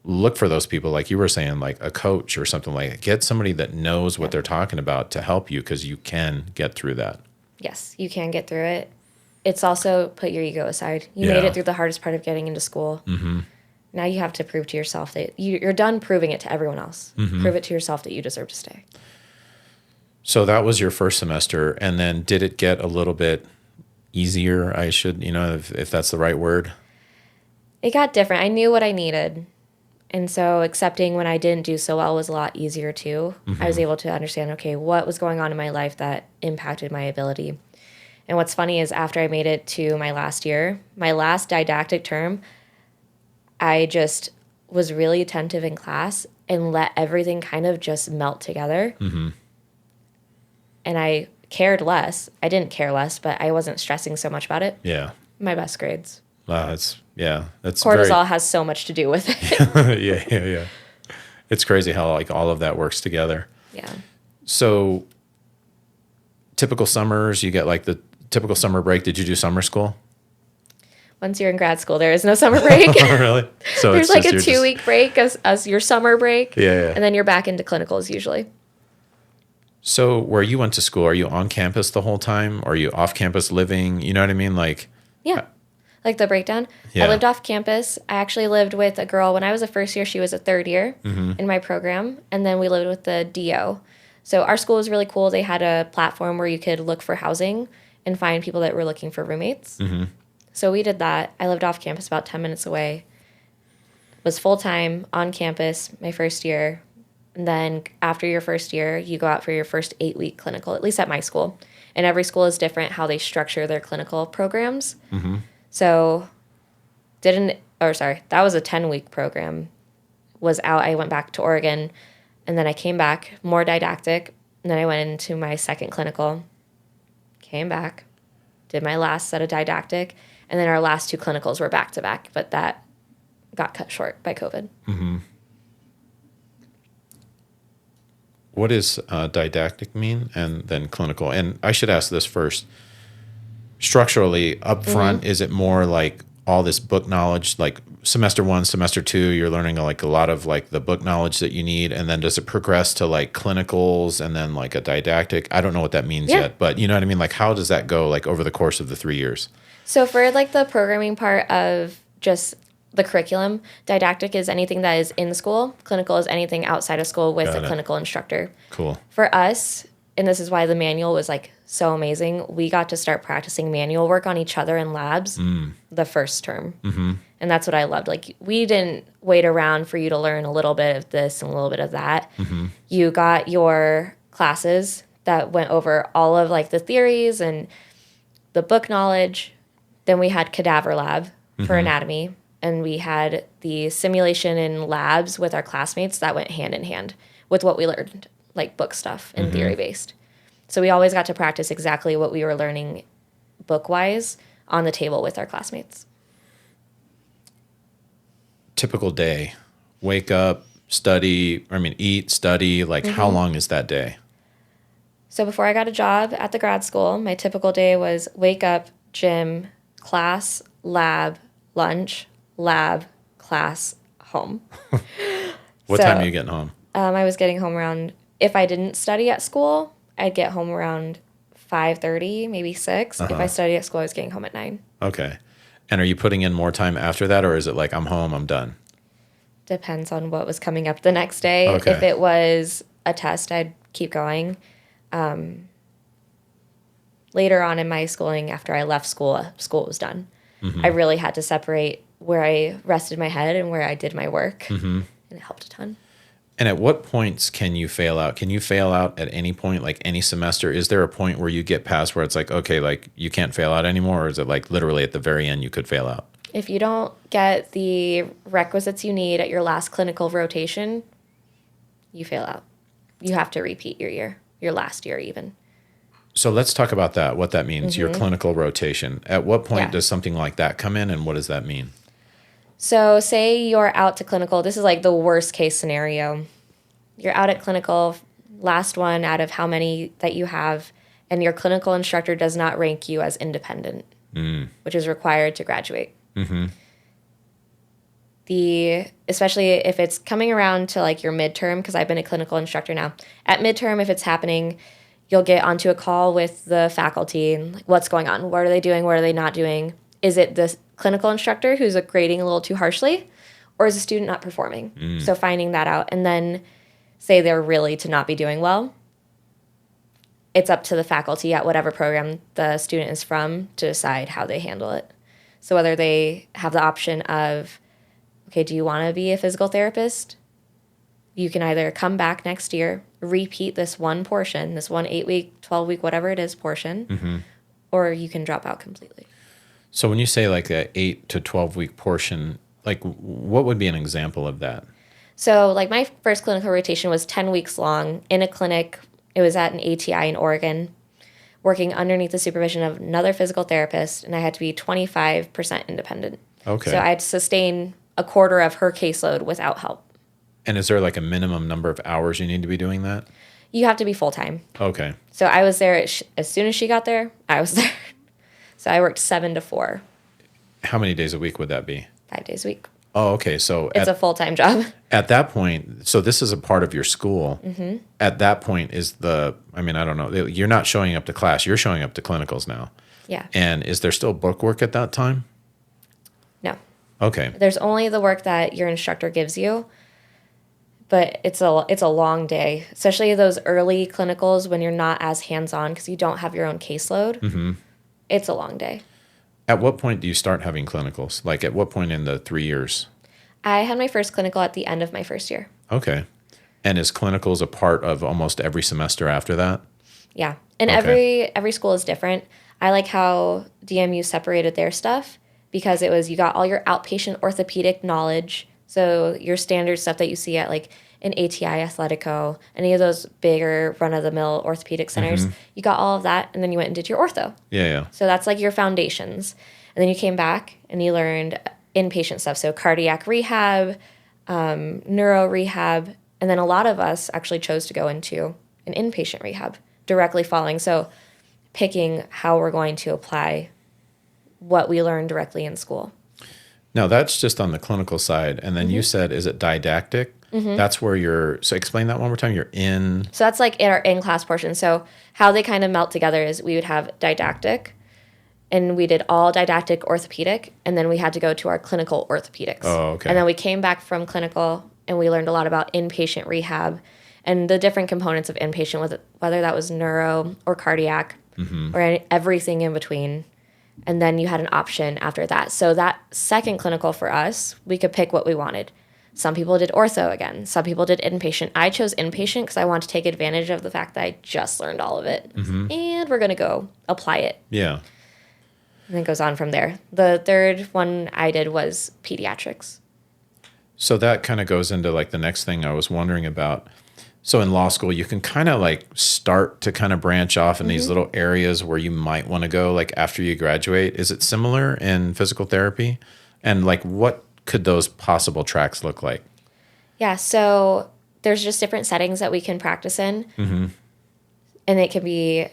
look for those people. Like you were saying, like a coach or something like that. Get somebody that knows what they're talking about to help you, because you can get through that. Yes, you can get through it. It's also put your ego aside. You made it through the hardest part of getting into school. Mm-hmm. Now you have to prove to yourself that you're done proving it to everyone else. Mm-hmm. Prove it to yourself that you deserve to stay. So that was your first semester. And then did it get a little bit easier? If that's the right word. It got different. I knew what I needed. And so accepting when I didn't do so well was a lot easier too. Mm-hmm. I was able to understand, okay, what was going on in my life that impacted my ability. And what's funny is after I made it to my last year, my last didactic term, I just was really attentive in class and let everything kind of just melt together. Mm-hmm. And I cared less. I didn't care less, but I wasn't stressing so much about it. Yeah. My best grades. Wow, that's cortisol has so much to do with it. Yeah. It's crazy how like all of that works together. Yeah. So typical summers, you get like the typical summer break. Did you do summer school? Once you're in grad school, there is no summer break. Really? So there's like a 2-week break as your summer break. Yeah. And then you're back into clinicals usually. So where you went to school, are you on campus the whole time? Or are you off campus living? You know what I mean? Like, yeah. Like the breakdown. Yeah. I lived off campus. I actually lived with a girl when I was a first year. She was a third year in my program. And then we lived with the DO. So our school was really cool. They had a platform where you could look for housing and find people that were looking for roommates. Mm-hmm. So we did that. I lived off campus about 10 minutes away. Was full-time on campus my first year. And then after your first year, you go out for your first 8-week clinical, at least at my school. And every school is different how they structure their clinical programs. Mm-hmm. So that was a 10-week program. Was out, I went back to Oregon, and then I came back, more didactic, and then I went into my second clinical, came back, did my last set of didactic, and then our last 2 clinicals were back-to-back, but that got cut short by COVID. Mm-hmm. What does didactic mean, and then clinical? And I should ask this first. Structurally, up front, is it more like all this book knowledge, like semester 1, semester 2, you're learning like a lot of like the book knowledge that you need, and then does it progress to like clinicals and then like a didactic? I don't know what that means yet, but you know what I mean? Like how does that go like over the course of the 3 years? So for like the programming part of just the curriculum, didactic is anything that is in school. Clinical is anything outside of school with a clinical instructor. Cool. For us, and this is why the manual was like so amazing, we got to start practicing manual work on each other in labs the first term. Mm-hmm. And that's what I loved. Like we didn't wait around for you to learn a little bit of this and a little bit of that. Mm-hmm. You got your classes that went over all of like the theories and the book knowledge. Then we had cadaver lab for anatomy. And we had the simulation in labs with our classmates that went hand in hand with what we learned, like book stuff and theory-based. So we always got to practice exactly what we were learning book-wise on the table with our classmates. Typical day. Wake up, eat, study. Like how long is that day? So before I got a job at the grad school, my typical day was wake up, gym, class, lab, lunch, lab, class, home. What time are you getting home? I was getting home around, if I didn't study at school, I'd get home around 5:30, maybe 6. If I studied at school, I was getting home at 9. Okay. And are you putting in more time after that, or is it like I'm home, I'm done? Depends on what was coming up the next day. Okay. If it was a test, I'd keep going. Later on in my schooling, after I left school was done. I really had to separate where I rested my head and where I did my work, and it helped a ton. And at what points can you fail out? Can you fail out at any point, like any semester? Is there a point where you get past where it's like, okay, like you can't fail out anymore? Or is it like literally at the very end you could fail out? If you don't get the requisites you need at your last clinical rotation, you fail out. You have to repeat your year, your last year even. So let's talk about that, what that means, your clinical rotation. At what point does something like that come in, and what does that mean? So say you're out to clinical. This is like the worst case scenario. You're out at clinical, last one out of how many that you have, and your clinical instructor does not rank you as independent, which is required to graduate. Especially if it's coming around to like your midterm, because I've been a clinical instructor now. At midterm, if it's happening, you'll get onto a call with the faculty and like, what's going on? What are they doing? What are they not doing? Is it the clinical instructor who's grading a little too harshly, or is the student not performing? So finding that out, and then say they're really to not be doing well, it's up to the faculty at whatever program the student is from to decide how they handle it. So whether they have the option of, okay, do you want to be a physical therapist? You can either come back next year, repeat this one portion, this one 8-week, 12-week, whatever it is portion, or you can drop out completely. So when you say like a 8 to 12-week portion, like what would be an example of that? So like my first clinical rotation was 10 weeks long in a clinic. It was at an ATI in Oregon, working underneath the supervision of another physical therapist, and I had to be 25% independent. Okay. So I had to sustain a quarter of her caseload without help. And is there like a minimum number of hours you need to be doing that? You have to be full-time. Okay. So I was there as soon as she got there, I was there. So I worked 7 to 4. How many days a week would that be? 5 days a week. Oh, okay. So It's a full-time job. At that point, so this is a part of your school. At that point I don't know, you're not showing up to class, you're showing up to clinicals now. Yeah. And is there still book work at that time? No. Okay. There's only the work that your instructor gives you, but it's a long day, especially those early clinicals when you're not as hands-on because you don't have your own caseload. It's a long day. At what point do you start having clinicals? Like at what point in the 3 years? I had my first clinical at the end of my first year. Okay. And is clinicals a part of almost every semester after that? Yeah. And Okay. every school is different. I like how DMU separated their stuff because it was you got all your outpatient orthopedic knowledge. So your standard stuff that you see at like an ATI Athletico, any of those bigger run-of-the-mill orthopedic centers, you got all of that, and then you went and did your ortho. Yeah. So that's like your foundations. And then you came back and you learned inpatient stuff. So cardiac rehab, neuro rehab, and then a lot of us actually chose to go into an inpatient rehab directly following. So picking how we're going to apply what we learned directly in school. Now that's just on the clinical side. And then you said, is it didactic? That's where so explain that one more time. You're in. So that's like in our in-class portion. So how they kind of melt together is we would have didactic, and we did all didactic orthopedic, and then we had to go to our clinical orthopedics. Oh, okay. And then we came back from clinical, and we learned a lot about inpatient rehab and the different components of inpatient, whether that was neuro or cardiac or everything in between. And then you had an option after that. So that second clinical for us, we could pick what we wanted. Some people did ortho again. Some people did inpatient. I chose inpatient because I want to take advantage of the fact that I just learned all of it. And we're going to go apply it. Yeah. And then it goes on from there. The third one I did was pediatrics. So that kind of goes into like the next thing I was wondering about. So in law school, you can kind of like start to kind of branch off in these little areas where you might want to go like after you graduate. Is it similar in physical therapy? And like what could those possible tracks look like? Yeah, so there's just different settings that we can practice in. And it can be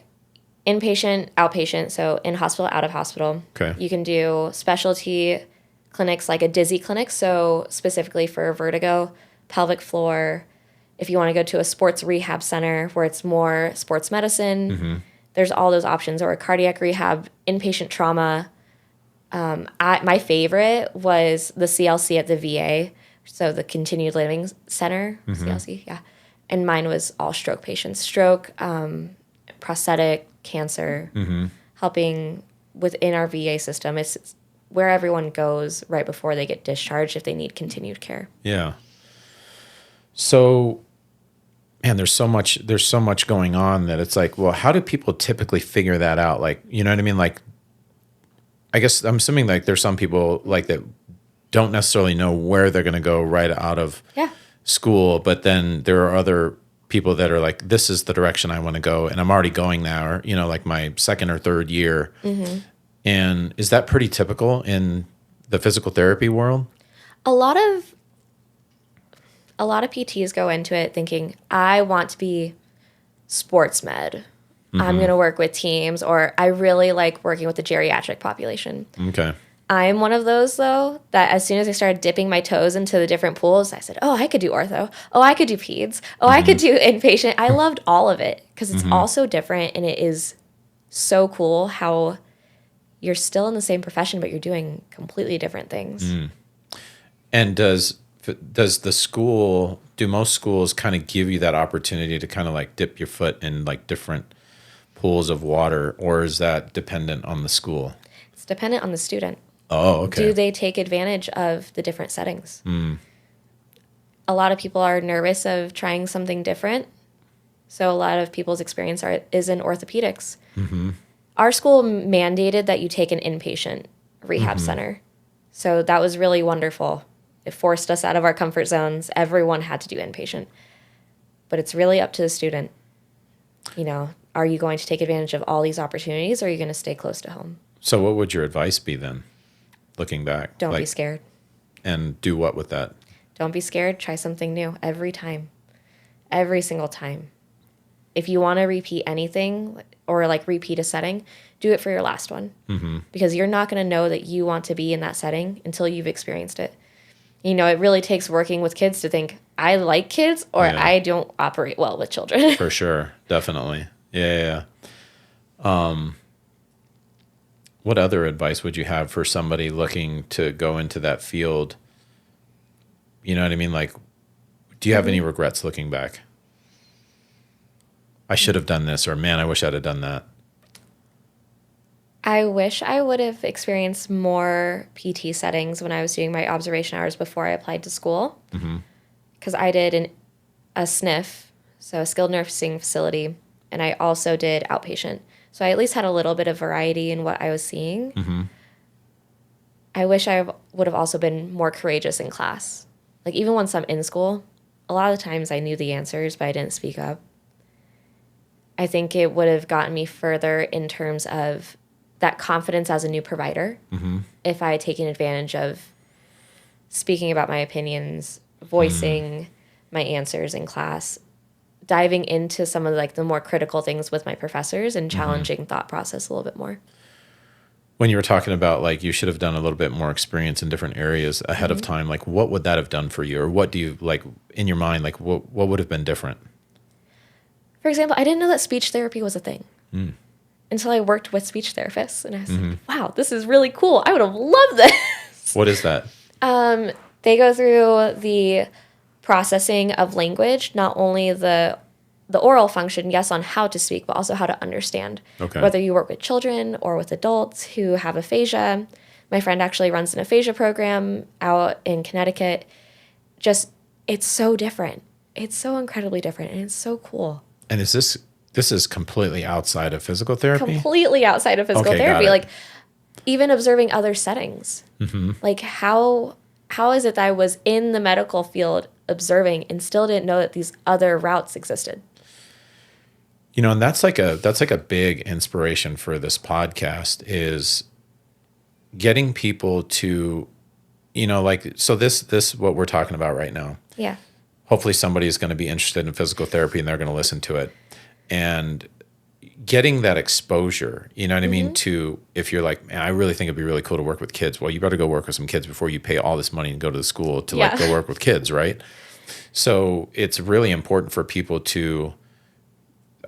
inpatient, outpatient, so in hospital, out of hospital. Okay. You can do specialty clinics like a dizzy clinic, so specifically for vertigo, pelvic floor. If you want to go to a sports rehab center where it's more sports medicine, there's all those options, or a cardiac rehab, inpatient trauma. My favorite was the CLC at the VA, so the Continued Living Center, CLC, yeah. And mine was all stroke patients, prosthetic, cancer, helping within our VA system. It's where everyone goes right before they get discharged if they need continued care. Yeah. So, man, there's so much going on that it's like, well, how do people typically figure that out? Like, you know what I mean? Like, I guess I'm assuming like there's some people like that don't necessarily know where they're going to go right out of school, but then there are other people that are like, this is the direction I want to go, and I'm already going now, or like my second or third year. And is that pretty typical in the physical therapy world? A lot of PTs go into it thinking, I want to be sports med. I'm going to work with teams, or I really like working with the geriatric population. Okay. I'm one of those, though, that as soon as I started dipping my toes into the different pools, I said, oh, I could do ortho. Oh, I could do peds. Oh, I could do inpatient. I loved all of it because it's all so different, and it is so cool how you're still in the same profession, but you're doing completely different things. And does the school, do most schools kind of give you that opportunity to kind of like dip your foot in like different pools of water, or is that dependent on the school? It's dependent on the student. Oh, okay. Do they take advantage of the different settings? A lot of people are nervous of trying something different. So a lot of people's experience is in orthopedics. Our school mandated that you take an inpatient rehab center. So that was really wonderful. It forced us out of our comfort zones. Everyone had to do inpatient. But it's really up to the student. Are you going to take advantage of all these opportunities, or are you going to stay close to home? So what would your advice be then, looking back? Don't be scared. And do what with that? Don't be scared. Try something new every time. Every single time. If you want to repeat anything or like repeat a setting, do it for your last one. Because you're not going to know that you want to be in that setting until you've experienced it. It really takes working with kids to think, I like kids, or I don't operate well with children. For sure. Definitely. Yeah. What other advice would you have for somebody looking to go into that field? You know what I mean? Like, do you have any regrets looking back? I should have done this, or man, I wish I'd have done that. I wish I would have experienced more PT settings when I was doing my observation hours before I applied to school. Because I did a SNF, so a skilled nursing facility, and I also did outpatient. So I at least had a little bit of variety in what I was seeing. I wish I would have also been more courageous in class. Like, even once I'm in school, a lot of the times I knew the answers, but I didn't speak up. I think it would have gotten me further in terms of that confidence as a new provider if I had taken advantage of speaking about my opinions, voicing my answers in class, diving into some of like the more critical things with my professors, and challenging thought process a little bit more. When you were talking about like you should have done a little bit more experience in different areas ahead of time, like what would that have done for you, or what do you like in your mind, like what would have been different? For example, I didn't know that speech therapy was a thing until I worked with speech therapists, and I was like, wow, this is really cool. I would have loved this. What is that? They go through the processing of language, not only the oral function, yes, on how to speak, but also how to understand. Okay. Whether you work with children or with adults who have aphasia. My friend actually runs an aphasia program out in Connecticut. Just, it's so different. It's so incredibly different, and it's so cool. And is this is completely outside of physical therapy? Completely outside of physical therapy. Like, even observing other settings. Like, how is it that I was in the medical field observing and still didn't know that these other routes existed? And that's like a big inspiration for this podcast, is getting people to, so this what we're talking about right now. Yeah. Hopefully somebody is going to be interested in physical therapy and they're going to listen to it, and getting that exposure, you know what I mean? To, if you're like, man, I really think it'd be really cool to work with kids. Well, you better go work with some kids before you pay all this money and go to the school to like go work with kids. Right. So it's really important for people to,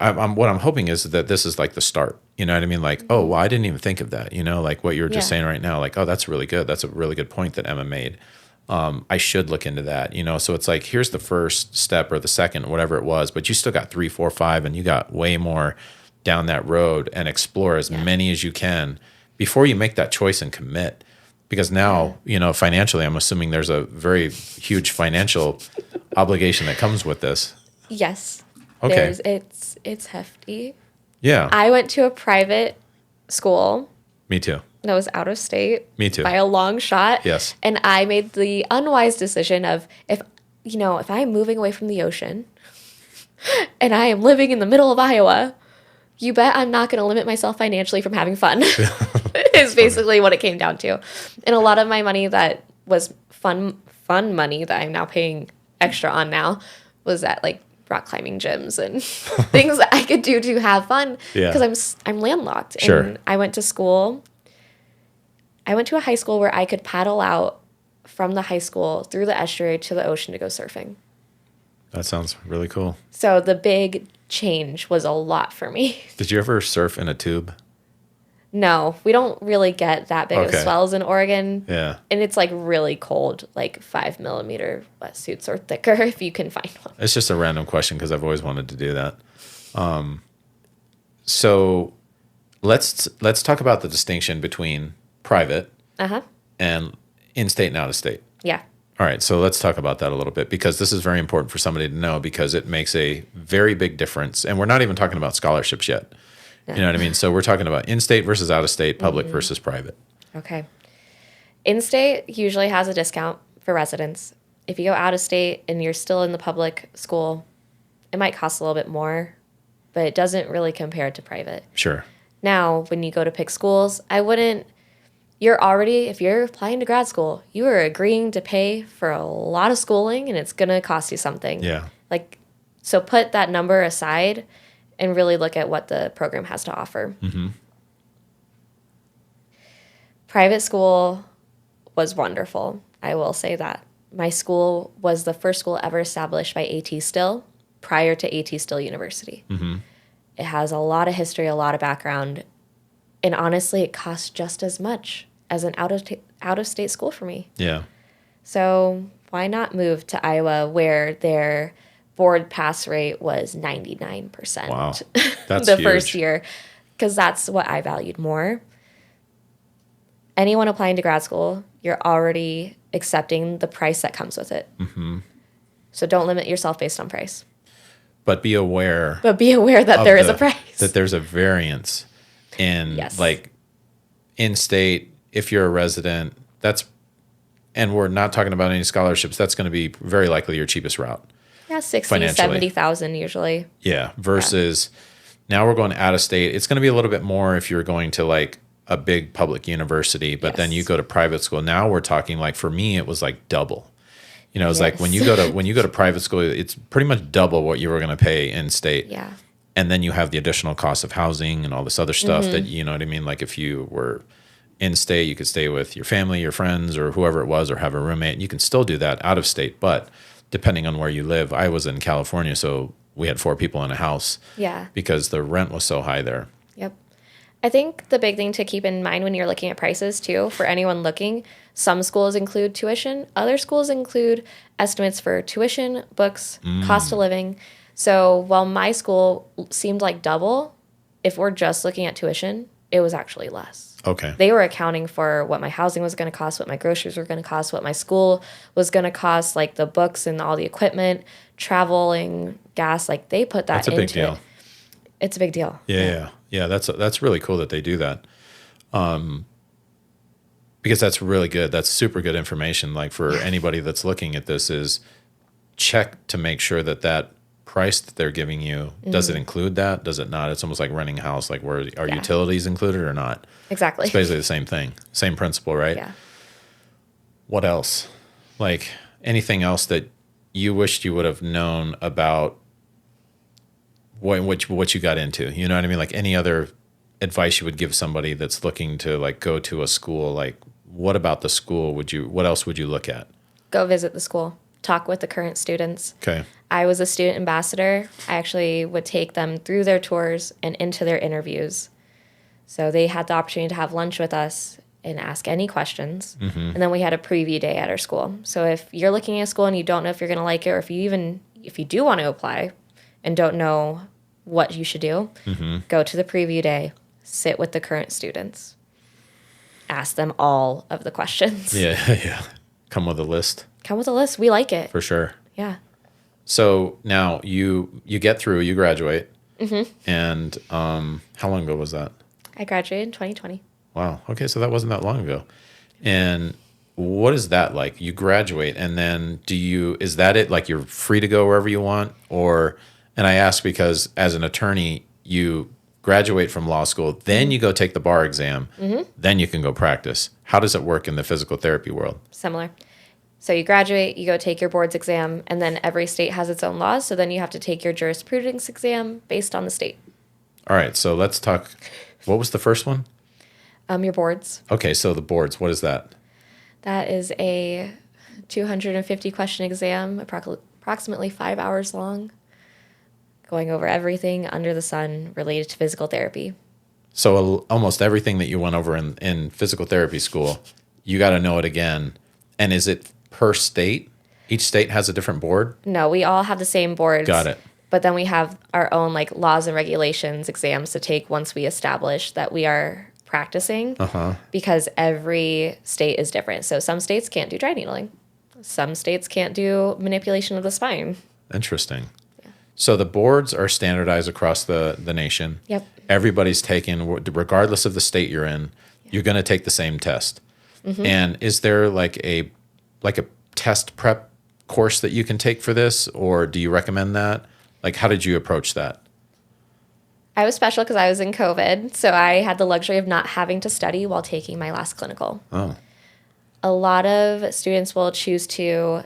what I'm hoping is that this is like the start, you know what I mean? Like, oh, well, I didn't even think of that, like what you were just saying right now, like, oh, that's really good. That's a really good point that Emma made. I should look into that, so it's like, here's the first step or the second, whatever it was, but you still got 3, 4, 5, and you got way more down that road, and explore as many as you can before you make that choice and commit. Because now, financially, I'm assuming there's a very huge financial obligation that comes with this. Yes. Okay. It's hefty. Yeah. I went to a private school Me too. that was out of state. Me too. By a long shot. Yes. And I made the unwise decision of if I am moving away from the ocean and I am living in the middle of Iowa, you bet I'm not going to limit myself financially from having fun. Is basically what it came down to. And a lot of my money that was fun money that I'm now paying extra on now was at like rock climbing gyms and things that I could do to have fun because I'm landlocked. Sure. And I went to school. I went to a high school where I could paddle out from the high school through the estuary to the ocean to go surfing. That sounds really cool. So the big change was a lot for me. Did you ever surf in a tube? No, we don't really get that big of swells in Oregon. Yeah. And it's like really cold, like 5mm wetsuits or thicker if you can find one. It's just a random question because I've always wanted to do that. So let's talk about the distinction between private and in-state and out-of-state. Yeah. All right, so let's talk about that a little bit because this is very important for somebody to know because it makes a very big difference. And we're not even talking about scholarships yet. You know what I mean? So we're talking about in-state versus out-of-state, public versus private. Okay. In-state usually has a discount for residents. If you go out-of-state and you're still in the public school, it might cost a little bit more, but it doesn't really compare to private. Sure. Now, when you go to pick schools, if you're applying to grad school, you are agreeing to pay for a lot of schooling and it's going to cost you something. Yeah. So put that number aside and really look at what the program has to offer. Mm-hmm. Private school was wonderful. I will say that. My school was the first school ever established by A.T. Still prior to A.T. Still University. Mm-hmm. It has a lot of history, a lot of background, and honestly, it costs just as much as an out-of-state school for me. Yeah. So why not move to Iowa where their board pass rate was 99%? Wow, that's the huge. first year, because that's what I valued more. Anyone applying to grad school, you're already accepting the price that comes with it. Mm-hmm. So don't limit yourself based on price. But be aware. But be aware that there is a price. That there's a variance in like in-state. If you're a resident, and we're not talking about any scholarships, that's going to be very likely your cheapest route. Yeah, 60, 70,000 usually. Yeah, versus now we're going out of state. It's going to be a little bit more if you're going to like a big public university, but then you go to private school. Now we're talking like for me, it was like double. You know, it's like when you go to private school, it's pretty much double what you were going to pay in state. Yeah. And then you have the additional cost of housing and all this other stuff that, you know what I mean? Like if you were in state, you could stay with your family, your friends, or whoever it was, or have a roommate. You can still do that out of state, but depending on where you live, I was in California, so we had 4 people in a house. Yeah. Because the rent was so high there. Yep. I think the big thing to keep in mind when you're looking at prices too, for anyone looking, some schools include tuition, other schools include estimates for tuition, books, cost of living. So while my school seemed like double, if we're just looking at tuition, it was actually less. Okay. They were accounting for what my housing was going to cost, what my groceries were going to cost, what my school was going to cost, like the books and all the equipment, traveling, gas, like they put that into it. That's a big deal. It's a big deal. Yeah, that's really cool that they do that. Because that's really good. That's super good information. Like for anybody that's looking at this is check to make sure that price that they're giving you, does it include that? Does it not? It's almost like renting a house. Like are utilities included or not? Exactly. It's basically the same thing. Same principle, right? Yeah. What else? Like anything else that you wished you would have known about what you got into? You know what I mean? Like any other advice you would give somebody that's looking to like go to a school, like what about the school what else would you look at? Go visit the school. Talk with the current students. Okay. I was a student ambassador. I actually would take them through their tours and into their interviews. So they had the opportunity to have lunch with us and ask any questions. Mm-hmm. And then we had a preview day at our school. So if you're looking at a school and you don't know if you're going to like it, or if you do want to apply and don't know what you should do, go to the preview day, sit with the current students, ask them all of the questions. Yeah. Come with a list. We like it. For sure. Yeah. So now you get through, you graduate, and how long ago was that? I graduated in 2020. Wow. Okay, so that wasn't that long ago. And what is that like? You graduate, and then is that it? Like you're free to go wherever you want? Or, and I ask because as an attorney, you graduate from law school, then you go take the bar exam, then you can go practice. How does it work in the physical therapy world? Similar. So you graduate, you go take your boards exam, and then every state has its own laws. So then you have to take your jurisprudence exam based on the state. All right, so let's talk. What was the first one? Your boards. Okay, so the boards, what is that? That is a 250 question exam, approximately 5 hours long, going over everything under the sun related to physical therapy. So almost everything that you went over in physical therapy school, you got to know it again. And is it per state? Each state has a different board? No, we all have the same boards. Got it. But then we have our own like laws and regulations exams to take once we establish that we are practicing, because every state is different. So some states can't do dry needling. Some states can't do manipulation of the spine. Interesting. Yeah. So the boards are standardized across the nation. Yep. Everybody's taking, regardless of the state you're in, you're going to take the same test. And is there like a test prep course that you can take for this, or do you recommend that? Like, how did you approach that? I was special because I was in COVID, so I had the luxury of not having to study while taking my last clinical. Oh. A lot of students will choose to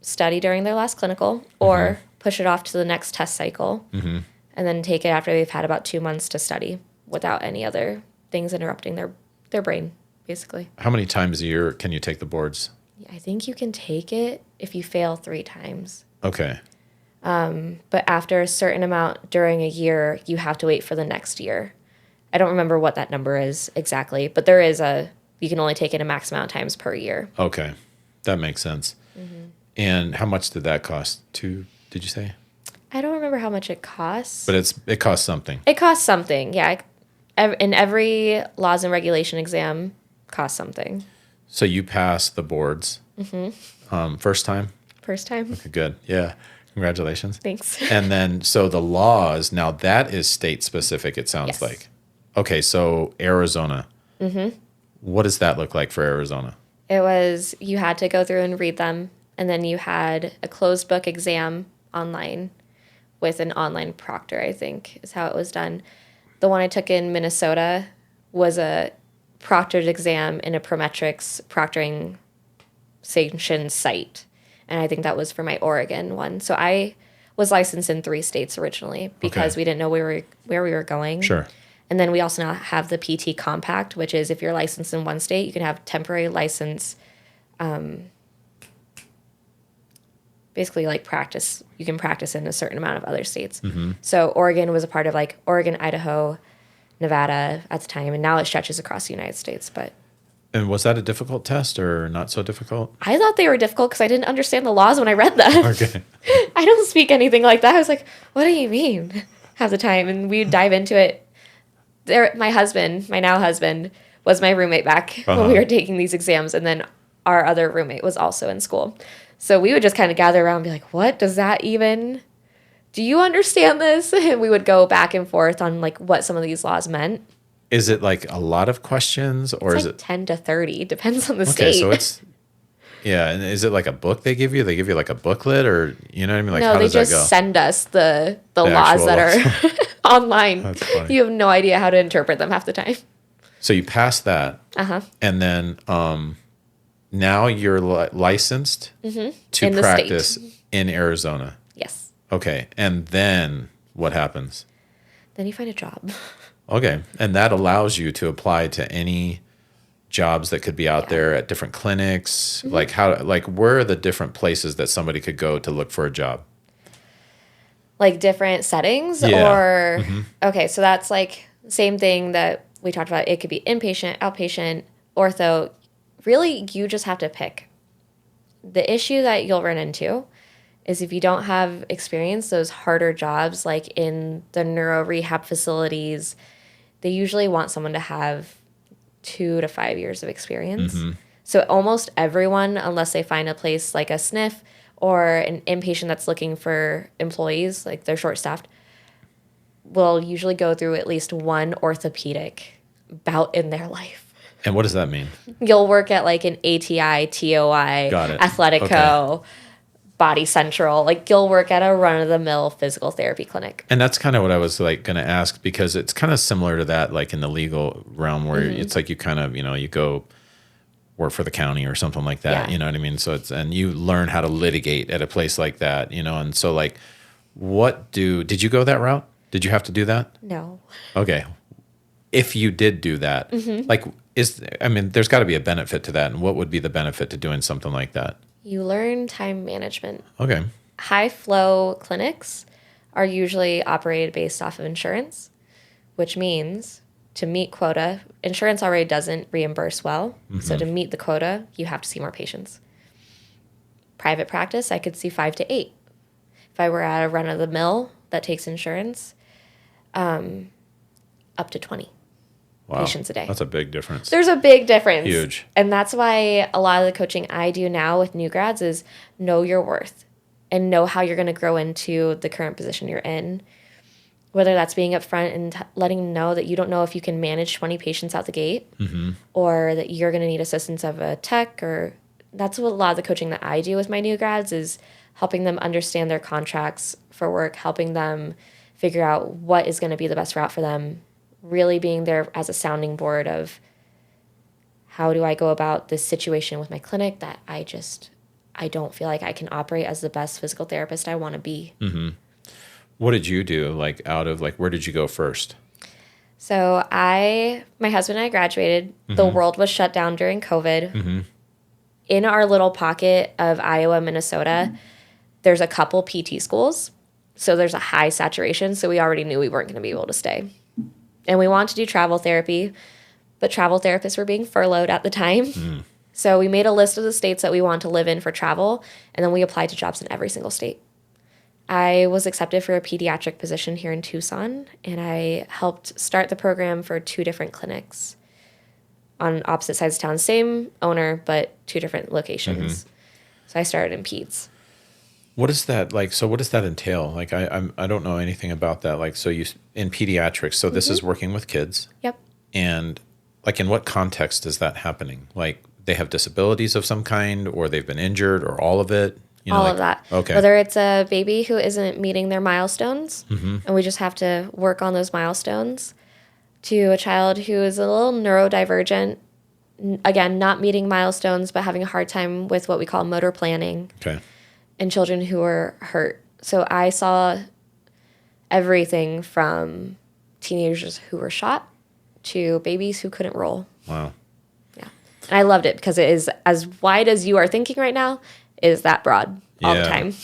study during their last clinical or push it off to the next test cycle and then take it after they've had about 2 months to study without any other things interrupting their brain, basically. How many times a year can you take the boards? I think you can take it if you fail 3 times. Okay. But after a certain amount during a year, you have to wait for the next year. I don't remember what that number is exactly, but there is you can only take it a max amount of times per year. Okay. That makes sense. And how much did that cost? Did you say? I don't remember how much it costs. But it costs something. It costs something, yeah. In every laws and regulation exam costs something. So you passed the boards. First time? First time. Okay, good. Yeah. Congratulations. Thanks. And then, so the laws, now that is state specific, it sounds Yes. like. Okay, so Arizona. What does that look like for Arizona? You had to go through and read them, and then you had a closed book exam online with an online proctor, I think is how it was done. The one I took in Minnesota was a proctored exam in a Prometrics proctoring sanctioned site. And I think that was for my Oregon one. So I was licensed in 3 states originally because we didn't know where we were going. Sure. And then we also now have the PT Compact, which is if you're licensed in one state, you can have temporary license. Basically, like practice. You can practice in a certain amount of other states. So Oregon was a part of like Oregon, Idaho, Nevada at the time, and now it stretches across the United States. And was that a difficult test or not so difficult? I thought they were difficult because I didn't understand the laws when I read them. Okay. I don't speak anything like that. I was like, what do you mean? Half the time. And we would dive into it. My now husband, was my roommate back when we were taking these exams. And then our other roommate was also in school. So we would just kind of gather around and be like, what does that even, do you understand this? And we would go back and forth on like what some of these laws meant. Is it like a lot of questions or is it 10 to 30? Depends on the okay, state. so it's, yeah. And is it like a book they give you? They give you like a booklet or, you know what I mean? Like, no, how they does that just go? send us the laws that are online. That's funny. You have no idea how to interpret them half the time. So you pass that. And then now you're licensed to In the practice state. in Arizona. Yes. Okay. And then what happens? Then you find a job. Okay. And that allows you to apply to any jobs that could be out there at different clinics. Like where are the different places that somebody could go to look for a job? Like different settings or okay, so that's like same thing that we talked about. It could be inpatient, outpatient, ortho. Really, you just have to pick. The issue that you'll run into is if you don't have experience, those harder jobs like in the neuro rehab facilities, they usually want someone to have 2 to 5 years of experience. So almost everyone, unless they find a place like a SNF or an inpatient that's looking for employees, like they're short-staffed, will usually go through at least one orthopedic bout in their life. And what does that mean? You'll work at like an ATI, TOI, Got it. Athletico, Okay. Body Central. Like you'll work at a run-of-the-mill physical therapy clinic. And that's kind of what I was like going to ask, because it's kind of similar to that, like in the legal realm where it's like you kind of, you go work for the county or something like that. Yeah. You know what I mean? So and you learn how to litigate at a place like that, and so like, did you go that route? Did you have to do that? No. Okay. If you did do that, like, there's got to be a benefit to that. And what would be the benefit to doing something like that? You learn time management. Okay. High flow clinics are usually operated based off of insurance, which means to meet quota, insurance already doesn't reimburse well. So to meet the quota, you have to see more patients. Private practice, I could see 5 to 8. If I were at a run of the mill that takes insurance, up to 20 patients a day. That's a big difference. There's a big difference. Huge. And that's why a lot of the coaching I do now with new grads is know your worth and know how you're going to grow into the current position you're in. Whether that's being upfront and letting them know that you don't know if you can manage 20 patients out the gate, or that you're going to need assistance of a tech, or that's what a lot of the coaching that I do with my new grads is helping them understand their contracts for work, helping them figure out what is going to be the best route for them, really being there as a sounding board of how do I go about this situation with my clinic that I don't feel like I can operate as the best physical therapist I want to be. What did you do? Like where did you go first? So my husband and I graduated. The world was shut down during COVID. In our little pocket of Iowa, Minnesota, there's a couple PT schools. So there's a high saturation. So we already knew we weren't going to be able to stay. And we wanted to do travel therapy, but travel therapists were being furloughed at the time. So we made a list of the states that we wanted to live in for travel, and then we applied to jobs in every single state. I was accepted for a pediatric position here in Tucson, and I helped start the program for 2 different clinics on opposite sides of town. Same owner, but 2 different locations. So I started in peds. What is that like? So what does that entail? Like I don't know anything about that. Like, so you in pediatrics, so this is working with kids. Yep. And like, in what context is that happening? Like, they have disabilities of some kind, or they've been injured, or all of it? All of that. Okay. Whether it's a baby who isn't meeting their milestones, and we just have to work on those milestones, to a child who is a little neurodivergent, again, not meeting milestones, but having a hard time with what we call motor planning. Okay. And children who are hurt. So I saw everything from teenagers who were shot to babies who couldn't roll. Wow. Yeah. And I loved it because it is as wide as you are thinking right now, is that broad all the time.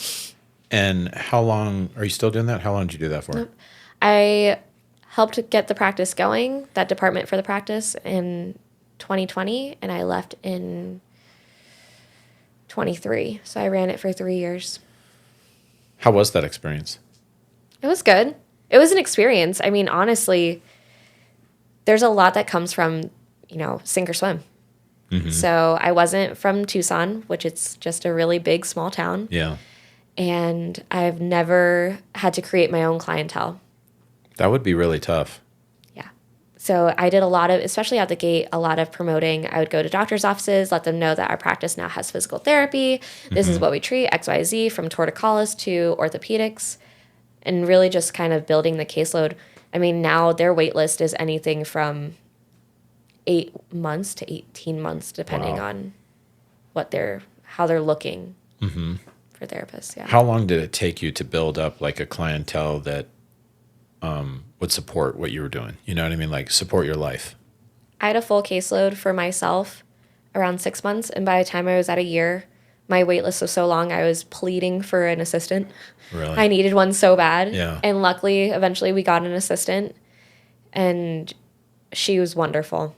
And how long are you still doing that? How long did you do that for? I helped get the practice going, that department for the practice, in 2020, and I left in 23. So I ran it for 3 years. How was that experience? It was good. It was an experience. I mean, honestly, there's a lot that comes from, sink or swim. So I wasn't from Tucson, which it's just a really big, small town. Yeah. And I've never had to create my own clientele. That would be really tough. So I did a lot of, especially out the gate, a lot of promoting. I would go to doctor's offices, let them know that our practice now has physical therapy. This is what we treat, XYZ, from torticollis to orthopedics, and really just kind of building the caseload. I mean, now their wait list is anything from 8 months to 18 months, depending on how they're looking for therapists. Yeah. How long did it take you to build up like a clientele that would support what you were doing? You know what I mean? Like, support your life. I had a full caseload for myself around 6 months. And by the time I was at a year, my wait list was so long, I was pleading for an assistant. Really? I needed one so bad. Yeah. And luckily, eventually we got an assistant, and she was wonderful.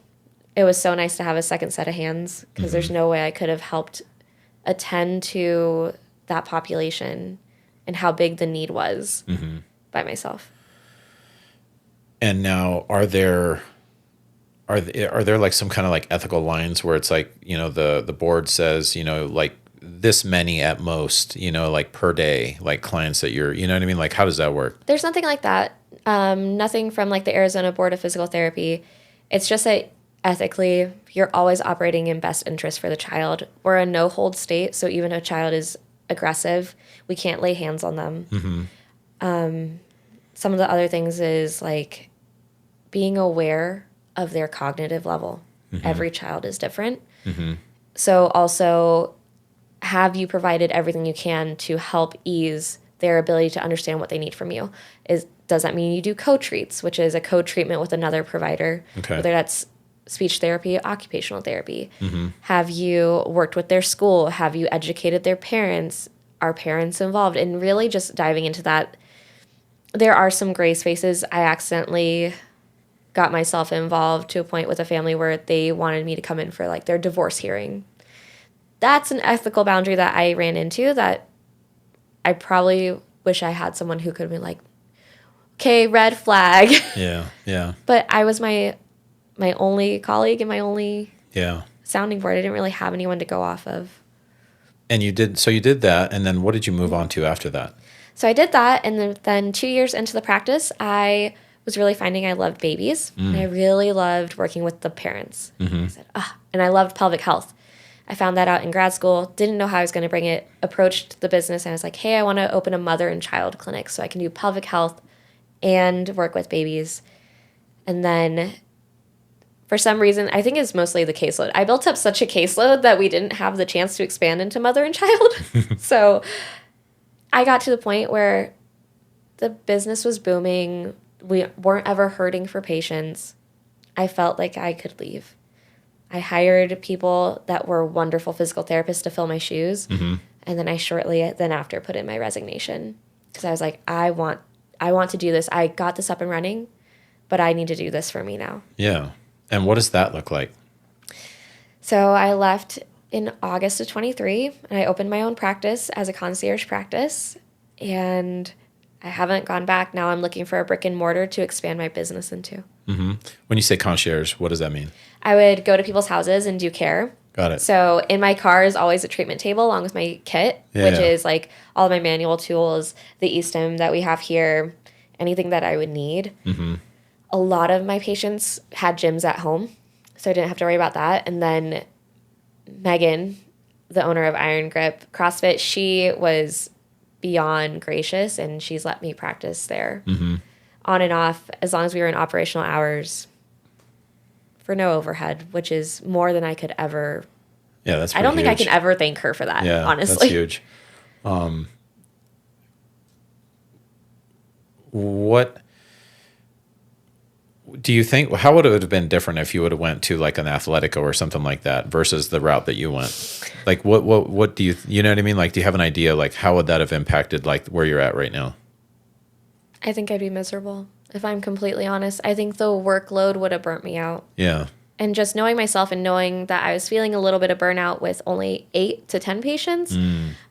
It was so nice to have a second set of hands, because there's no way I could have helped attend to that population and how big the need was by myself. And now, are there like some kind of like ethical lines where it's like, the board says, like this many at most, like per day, like clients that you're, you know what I mean? Like, how does that work? There's nothing like that. Nothing from like the Arizona Board of Physical Therapy. It's just that ethically, you're always operating in best interest for the child. We're a no-hold state, so even if a child is aggressive, we can't lay hands on them. Some of the other things is like being aware of their cognitive level. Every child is different. So also, have you provided everything you can to help ease their ability to understand what they need from you? Does that mean you do co-treats, which is a co-treatment with another provider, whether that's speech therapy, occupational therapy? Have you worked with their school? Have you educated their parents? Are parents involved? And really just diving into that. There are some gray spaces. I accidentally got myself involved to a point with a family where they wanted me to come in for like their divorce hearing. That's an ethical boundary that I ran into that I probably wish I had someone who could have been like, okay, red flag. Yeah. But I was my only colleague and my only sounding board. I didn't really have anyone to go off of. And you did that, and then what did you move on to after that? So I did that, and then 2 years into the practice, I was really finding I loved babies. And I really loved working with the parents. I said, and I loved pelvic health. I found that out in grad school, didn't know how I was going to bring it, approached the business, and I was like, hey, I want to open a mother and child clinic so I can do pelvic health and work with babies. And then for some reason, I think it's mostly the caseload. I built up such a caseload that we didn't have the chance to expand into mother and child. So I got to the point where the business was booming. We weren't ever hurting for patients. I felt like I could leave. I hired people that were wonderful physical therapists to fill my shoes. And then I shortly then after put in my resignation because I was like, I want to do this. I got this up and running, but I need to do this for me now. Yeah. And what does that look like? So I left in August of 23 and I opened my own practice as a concierge practice. And I haven't gone back. Now I'm looking for a brick and mortar to expand my business into. When you say concierge, what does that mean? I would go to people's houses and do care. Got it. So in my car is always a treatment table along with my kit, which is like all of my manual tools, the e-stim that we have here, anything that I would need. A lot of my patients had gyms at home, so I didn't have to worry about that. And then Megan, the owner of Iron Grip CrossFit, she was beyond gracious, and she's let me practice there on and off as long as we were in operational hours for no overhead, which is more than I could ever. Yeah, that's I don't think I huge. can ever thank her for that, honestly. That's huge. What do you think, how would it have been different if you would have went to like an Athletico or something like that versus the route that you went? Like what do you know what I mean? Like, do you have an idea, like how would that have impacted like where you're at right now? I think I'd be miserable. If I'm completely honest, I think the workload would have burnt me out. Yeah. And just knowing myself and knowing that I was feeling a little bit of burnout with only 8 to 10 patients,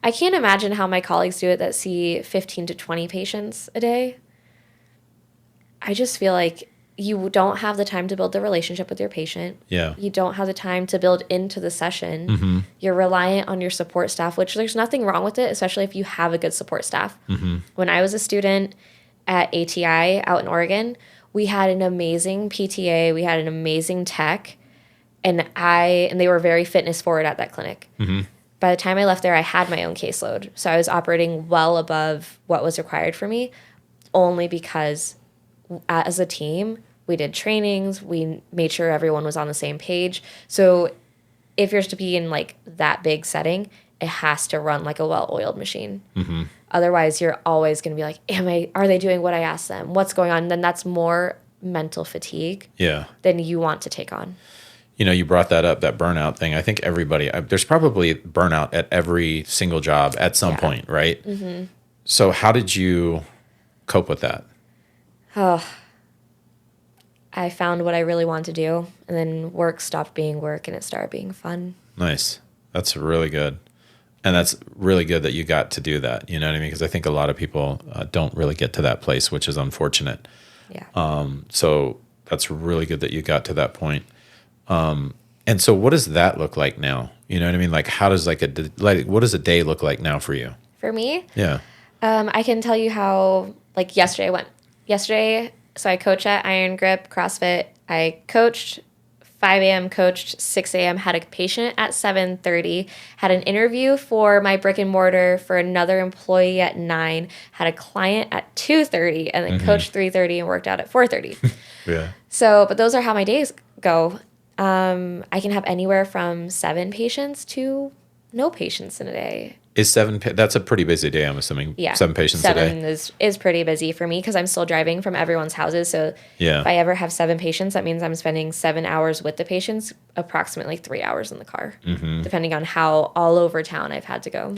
I can't imagine how my colleagues do it that see 15 to 20 patients a day. I just feel like you don't have the time to build the relationship with your patient. Yeah. You don't have the time to build into the session. You're reliant on your support staff, which there's nothing wrong with it, especially if you have a good support staff. When I was a student at ATI out in Oregon, we had an amazing PTA, we had an amazing tech, and they were very fitness forward at that clinic. By the time I left there, I had my own caseload. So I was operating well above what was required for me, only because as a team, we did trainings, we made sure everyone was on the same page. So if you're to be in like that big setting, it has to run like a well-oiled machine. Otherwise, you're always going to be like, are they doing what I asked them? What's going on? And then that's more mental fatigue than you want to take on. You know, you brought that up, that burnout thing. I think everybody, there's probably burnout at every single job at some point, right? So how did you cope with that? I found what I really wanted to do, and then work stopped being work and it started being fun. Nice. That's really good. And that's really good that you got to do that. You know what I mean? Because I think a lot of people don't really get to that place, which is unfortunate. Yeah. So that's really good that you got to that point. And so what does that look like now? You know what I mean? Like, how does what does a day look like now for you? For me, Yeah. I can tell you how, like, yesterday, so I coach at Iron Grip CrossFit. I coached 5 a.m., coached 6 a.m., had a patient at 7:30, had an interview for my brick and mortar for another employee at 9, had a client at 2:30, and then coached 3:30 and worked out at 4:30. Yeah. So, but those are how my days go. I can have anywhere from 7 patients to no patients in a day. That's a pretty busy day, I'm assuming. Yeah. 7 patients a day. 7 is pretty busy for me because I'm still driving from everyone's houses. So Yeah. if I ever have 7 patients, that means I'm spending 7 hours with the patients, approximately 3 hours in the car, depending on how all over town I've had to go.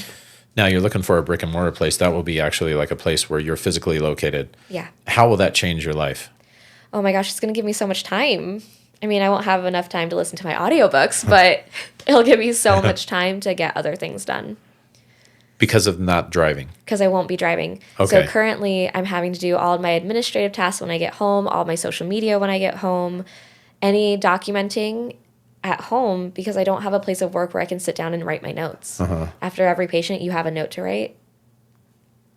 Now you're looking for a brick and mortar place. That will be actually like a place where you're physically located. Yeah. How will that change your life? Oh my gosh, it's going to give me so much time. I mean, I won't have enough time to listen to my audiobooks, but it'll give me so much time to get other things done. Because of not driving? Because I won't be driving. Okay. So currently, I'm having to do all of my administrative tasks when I get home, all my social media when I get home, any documenting at home because I don't have a place of work where I can sit down and write my notes. After every patient, you have a note to write.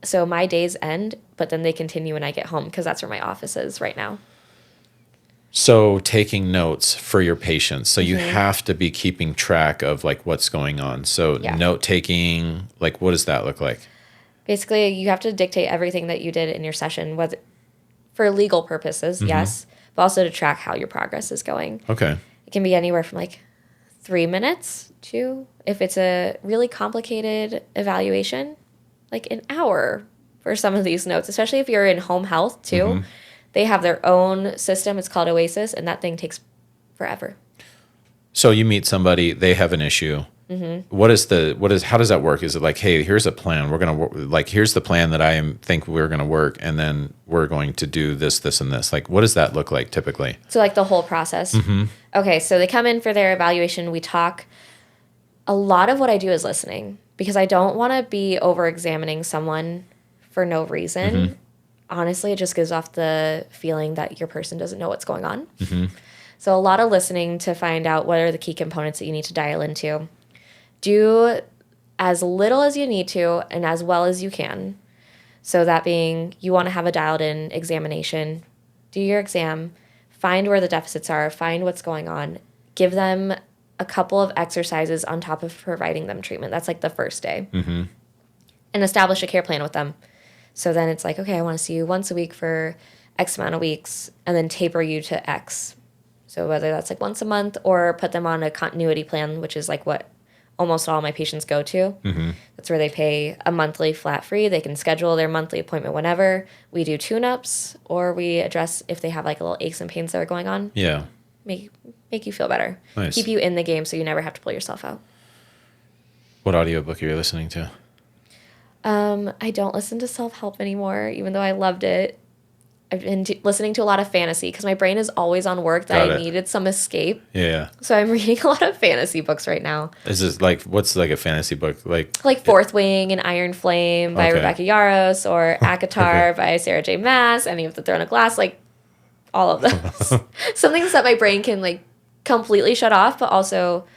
So my days end, but then they continue when I get home because that's where my office is right now. So taking notes for your patients. So you have to be keeping track of like what's going on. So note taking, like what does that look like? Basically, you have to dictate everything that you did in your session, whether for legal purposes, yes, but also to track how your progress is going. Okay. It can be anywhere from like 3 minutes to, if it's a really complicated evaluation, like an hour for some of these notes, especially if you're in home health too. They have their own system. It's called Oasis, and that thing takes forever. So you meet somebody, they have an issue. How does that work? Is it like, hey, here's a plan. We're going to like, here's the plan that think we're going to work. And then we're going to do this, this, and this. Like, what does that look like typically? So like the whole process. Okay. So they come in for their evaluation. We talk. A lot of what I do is listening because I don't want to be over-examining someone for no reason. Honestly, it just gives off the feeling that your person doesn't know what's going on. So a lot of listening to find out what are the key components that you need to dial into. Do as little as you need to and as well as you can. So that being, you want to have a dialed in examination. Do your exam. Find where the deficits are. Find what's going on. Give them a couple of exercises on top of providing them treatment. That's like the first day. And establish a care plan with them. So then it's like, okay, I want to see you once a week for X amount of weeks and then taper you to X. So whether that's like once a month or put them on a continuity plan, which is like what almost all my patients go to. That's where they pay a monthly flat fee. They can schedule their monthly appointment whenever. We do tune-ups or we address if they have like little aches and pains that are going on. Yeah. Make you feel better. Nice. Keep you in the game so you never have to pull yourself out. What audiobook are you listening to? I don't listen to self-help anymore, even though I loved it. I've been listening to a lot of fantasy because my brain is always on work that I needed some escape. Yeah. So I'm reading a lot of fantasy books right now. Is this like, what's like a fantasy book? Like Fourth Wing and Iron Flame by Rebecca Yarros or Akatar by Sarah J. Maas, any of the Throne of Glass, like all of those. Some things that my brain can like completely shut off, but also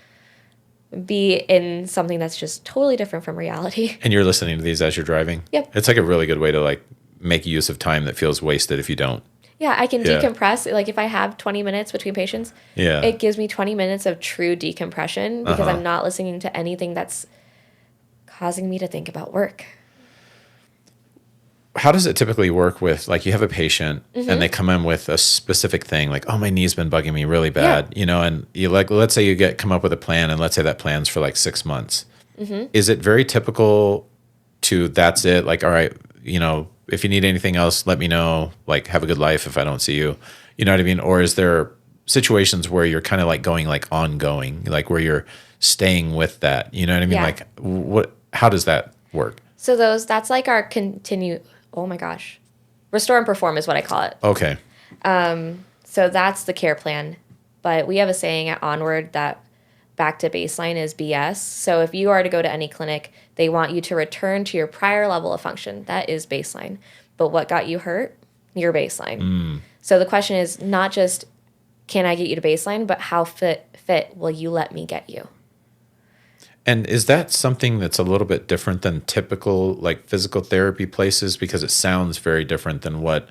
be in something that's just totally different from reality. And you're listening to these as you're driving? Yep. It's like a really good way to like make use of time that feels wasted if you don't. Yeah, I can decompress. Like if I have 20 minutes between patients, it gives me 20 minutes of true decompression because I'm not listening to anything that's causing me to think about work. How does it typically work with, like, you have a patient and they come in with a specific thing, like, oh, my knee's been bugging me really bad, you know, and you like, let's say you come up with a plan and let's say that plan's for like 6 months. Is it very typical to, that's it? Like, all right, you know, if you need anything else, let me know, like, have a good life if I don't see you, you know what I mean? Or is there situations where you're kind of like going like ongoing, like where you're staying with that, you know what I mean? Like how does that work? So that's like our oh my gosh. Restore and perform is what I call it. Okay. So that's the care plan. But we have a saying at Onward that back to baseline is BS. So if you are to go to any clinic, they want you to return to your prior level of function. That is baseline. But what got you hurt? Your baseline. So the question is not just, can I get you to baseline, but how fit will you let me get you? And is that something that's a little bit different than typical like physical therapy places? Because it sounds very different than what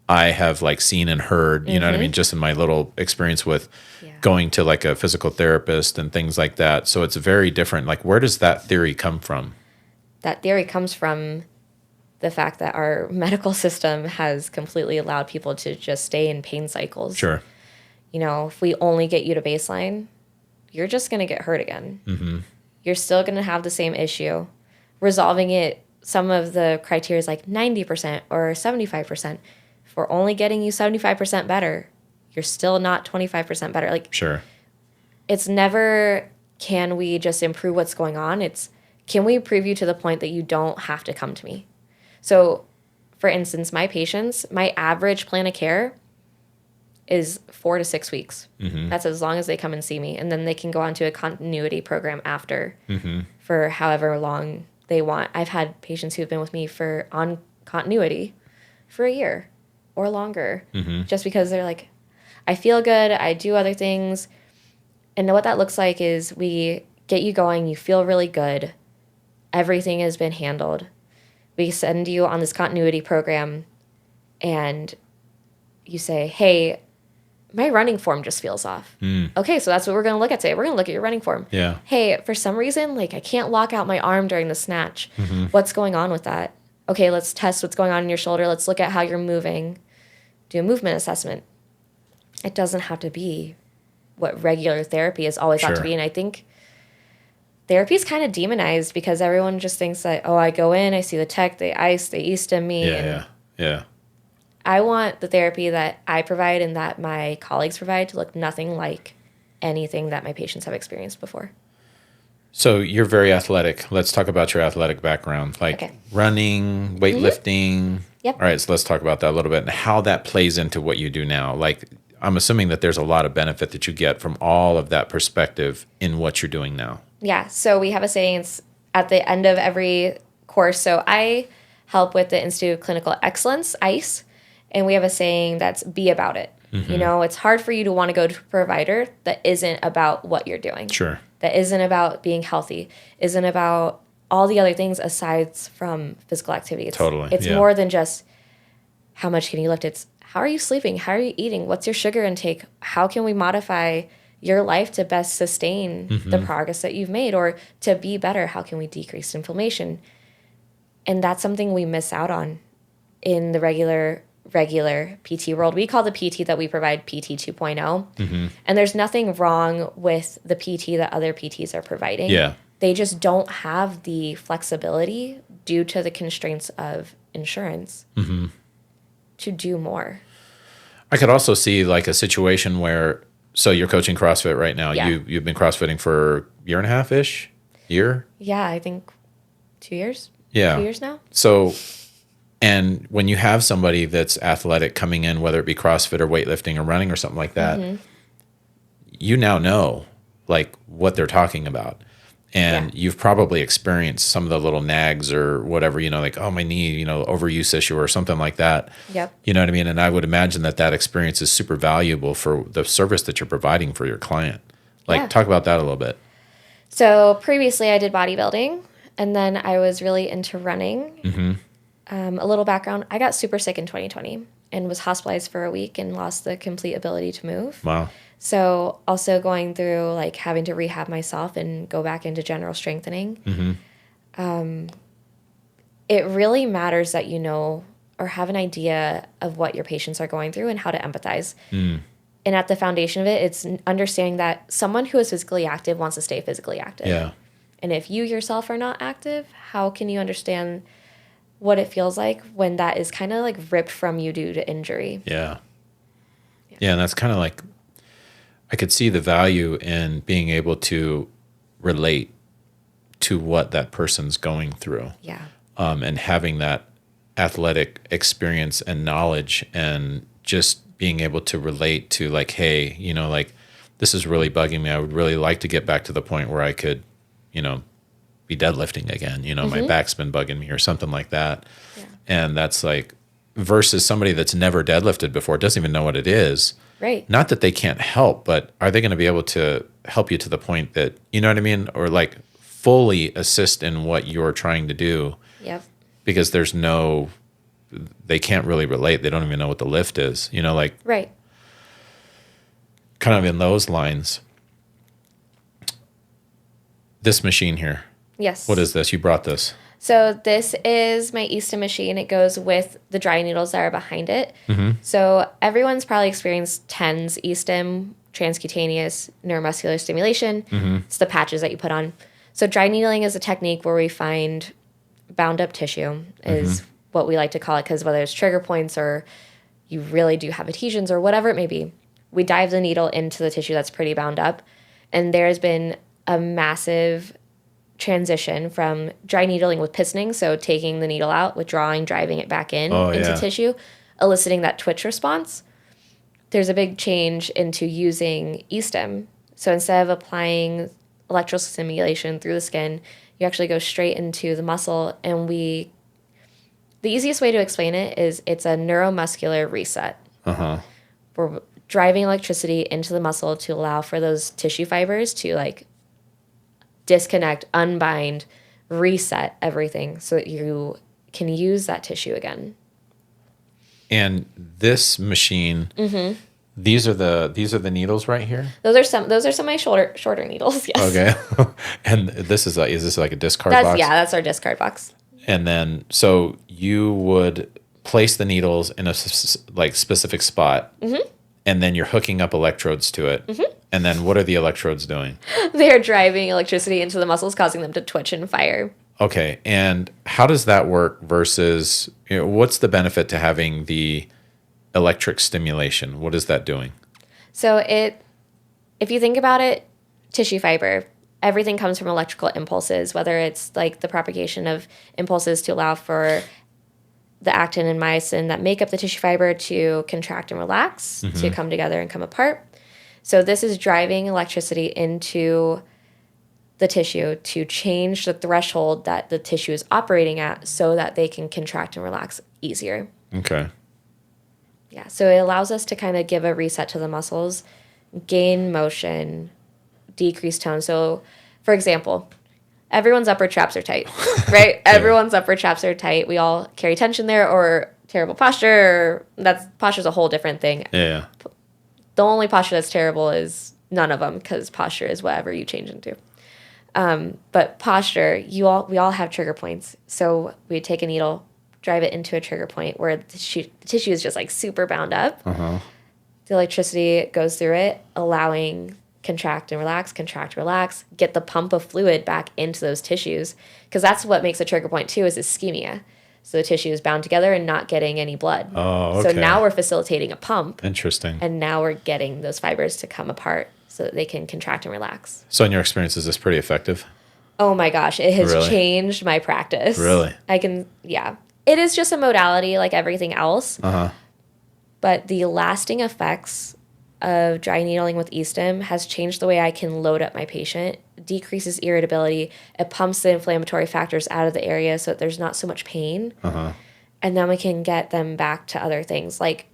I have like seen and heard, you know what I mean? Just in my little experience with going to like a physical therapist and things like that. So it's very different. Like, where does that theory come from? That theory comes from the fact that our medical system has completely allowed people to just stay in pain cycles. Sure. You know, if we only get you to baseline, you're just going to get hurt again. You're still going to have the same issue. Resolving it, some of the criteria is like 90% or 75%. If we're only getting you 75% better, you're still not 25% better. Like, Sure. It's never, can we just improve what's going on? It's, can we improve you to the point that you don't have to come to me? So, for instance, my patients, my average plan of care is 4 to 6 weeks. That's as long as they come and see me. And then they can go on to a continuity program after for however long they want. I've had patients who've been with me for on continuity for a year or longer, just because they're like, I feel good, I do other things. And what that looks like is we get you going, you feel really good, everything has been handled. We send you on this continuity program and you say, hey, my running form just feels off. Okay, so that's what we're going to look at today. We're going to look at your running form. Yeah. Hey, for some reason, like I can't lock out my arm during the snatch. What's going on with that? Okay, let's test what's going on in your shoulder. Let's look at how you're moving. Do a movement assessment. It doesn't have to be what regular therapy is always ought to be. And I think therapy is kind of demonized because everyone just thinks that, oh, I go in, I see the tech, they ice, they e-stim me. Yeah. I want the therapy that I provide and that my colleagues provide to look nothing like anything that my patients have experienced before. So you're very athletic. Let's talk about your athletic background, like running, weightlifting. Yep. All right, so let's talk about that a little bit and how that plays into what you do now. Like, I'm assuming that there's a lot of benefit that you get from all of that perspective in what you're doing now. Yeah, so we have a saying at the end of every course. So I help with the Institute of Clinical Excellence, ICE, and we have a saying that's be about it. You know, it's hard for you to want to go to a provider that isn't about what you're doing. Sure. That isn't about being healthy, isn't about all the other things aside from physical activity. It's more than just how much can you lift. It's how are you sleeping? How are you eating? What's your sugar intake? How can we modify your life to best sustain the progress that you've made, or to be better? How can we decrease inflammation? And that's something we miss out on in the regular PT world. We call the PT that we provide PT 2.0. And there's nothing wrong with the PT that other PTs are providing. Yeah. They just don't have the flexibility due to the constraints of insurance to do more. I could also see like a situation where, so you're coaching CrossFit right now. Yeah. You've been CrossFitting for a year and a half-ish? Year? Yeah, I think 2 years. Yeah. 2 years now. So, and when you have somebody that's athletic coming in, whether it be CrossFit or weightlifting or running or something like that, you now know like what they're talking about. And you've probably experienced some of the little nags or whatever, you know, like, oh, my knee, you know, overuse issue or something like that. Yep. You know what I mean? And I would imagine that that experience is super valuable for the service that you're providing for your client. Like, talk about that a little bit. So previously I did bodybuilding, and then I was really into running. A little background, I got super sick in 2020 and was hospitalized for a week and lost the complete ability to move. Wow. So also going through like having to rehab myself and go back into general strengthening. It really matters that you know or have an idea of what your patients are going through and how to empathize. And at the foundation of it, it's understanding that someone who is physically active wants to stay physically active. Yeah. And if you yourself are not active, how can you understand what it feels like when that is kind of like ripped from you due to injury? Yeah, and that's kind of like, I could see the value in being able to relate to what that person's going through. Yeah. And having that athletic experience and knowledge and just being able to relate to like, hey, you know, like this is really bugging me. I would really like to get back to the point where I could, you know, be deadlifting again. You know, my back's been bugging me or something like that. Yeah. And that's like, versus somebody that's never deadlifted before, doesn't even know what it is. Right. Not that they can't help, but are they going to be able to help you to the point that, you know what I mean? Or like fully assist in what you're trying to do. Yep. Because they can't really relate. They don't even know what the lift is, like Right. kind of in those lines. This machine here. Yes. What is this? You brought this. So this is my Easton machine. It goes with the dry needles that are behind it. So everyone's probably experienced TENS Easton, transcutaneous neuromuscular stimulation. It's the patches that you put on. So dry needling is a technique where we find bound up tissue is what we like to call it, because whether it's trigger points or you really do have adhesions or whatever it may be, we dive the needle into the tissue that's pretty bound up. And there has been a massive transition from dry needling with pistoning, so taking the needle out, withdrawing, driving it back in into tissue, eliciting that twitch response. There's a big change into using e-stim. So instead of applying electrical stimulation through the skin, you actually go straight into the muscle, and the easiest way to explain it is it's a neuromuscular reset. We're driving electricity into the muscle to allow for those tissue fibers to like disconnect, unbind, reset everything so that you can use that tissue again. And this machine, these are the needles right here. Those are some of my shorter needles. Yes. Okay. And is this like a discard box? Yeah, that's our discard box. And then so you would place the needles in a like specific spot, and then you're hooking up electrodes to it. And then what are the electrodes doing? They're driving electricity into the muscles, causing them to twitch and fire. Okay. And how does that work versus, what's the benefit to having the electric stimulation? What is that doing? So if you think about it, tissue fiber, everything comes from electrical impulses, whether it's like the propagation of impulses to allow for the actin and myosin that make up the tissue fiber to contract and relax, to come together and come apart. So this is driving electricity into the tissue to change the threshold that the tissue is operating at so that they can contract and relax easier. Okay. Yeah, so it allows us to kind of give a reset to the muscles, gain motion, decrease tone. So, for example, everyone's upper traps are tight, right? Everyone's upper traps are tight. We all carry tension there, or terrible posture. Posture's a whole different thing. Yeah. The only posture that's terrible is none of them, because posture is whatever you change into. But posture, we all have trigger points. So we take a needle, drive it into a trigger point where the tissue is just like super bound up. The electricity goes through it, allowing contract and relax, get the pump of fluid back into those tissues. Because that's what makes a trigger point too, is ischemia. So the tissue is bound together and not getting any blood. Oh, okay. So now we're facilitating a pump. Interesting. And now we're getting those fibers to come apart so that they can contract and relax. So in your experience, is this pretty effective? Oh my gosh, it has Really? changed my practice. Really? Yeah. It is just a modality like everything else. But the lasting effects of dry needling with e-stim has changed the way I can load up my patient, decreases irritability, it pumps the inflammatory factors out of the area so that there's not so much pain. And then we can get them back to other things. Like,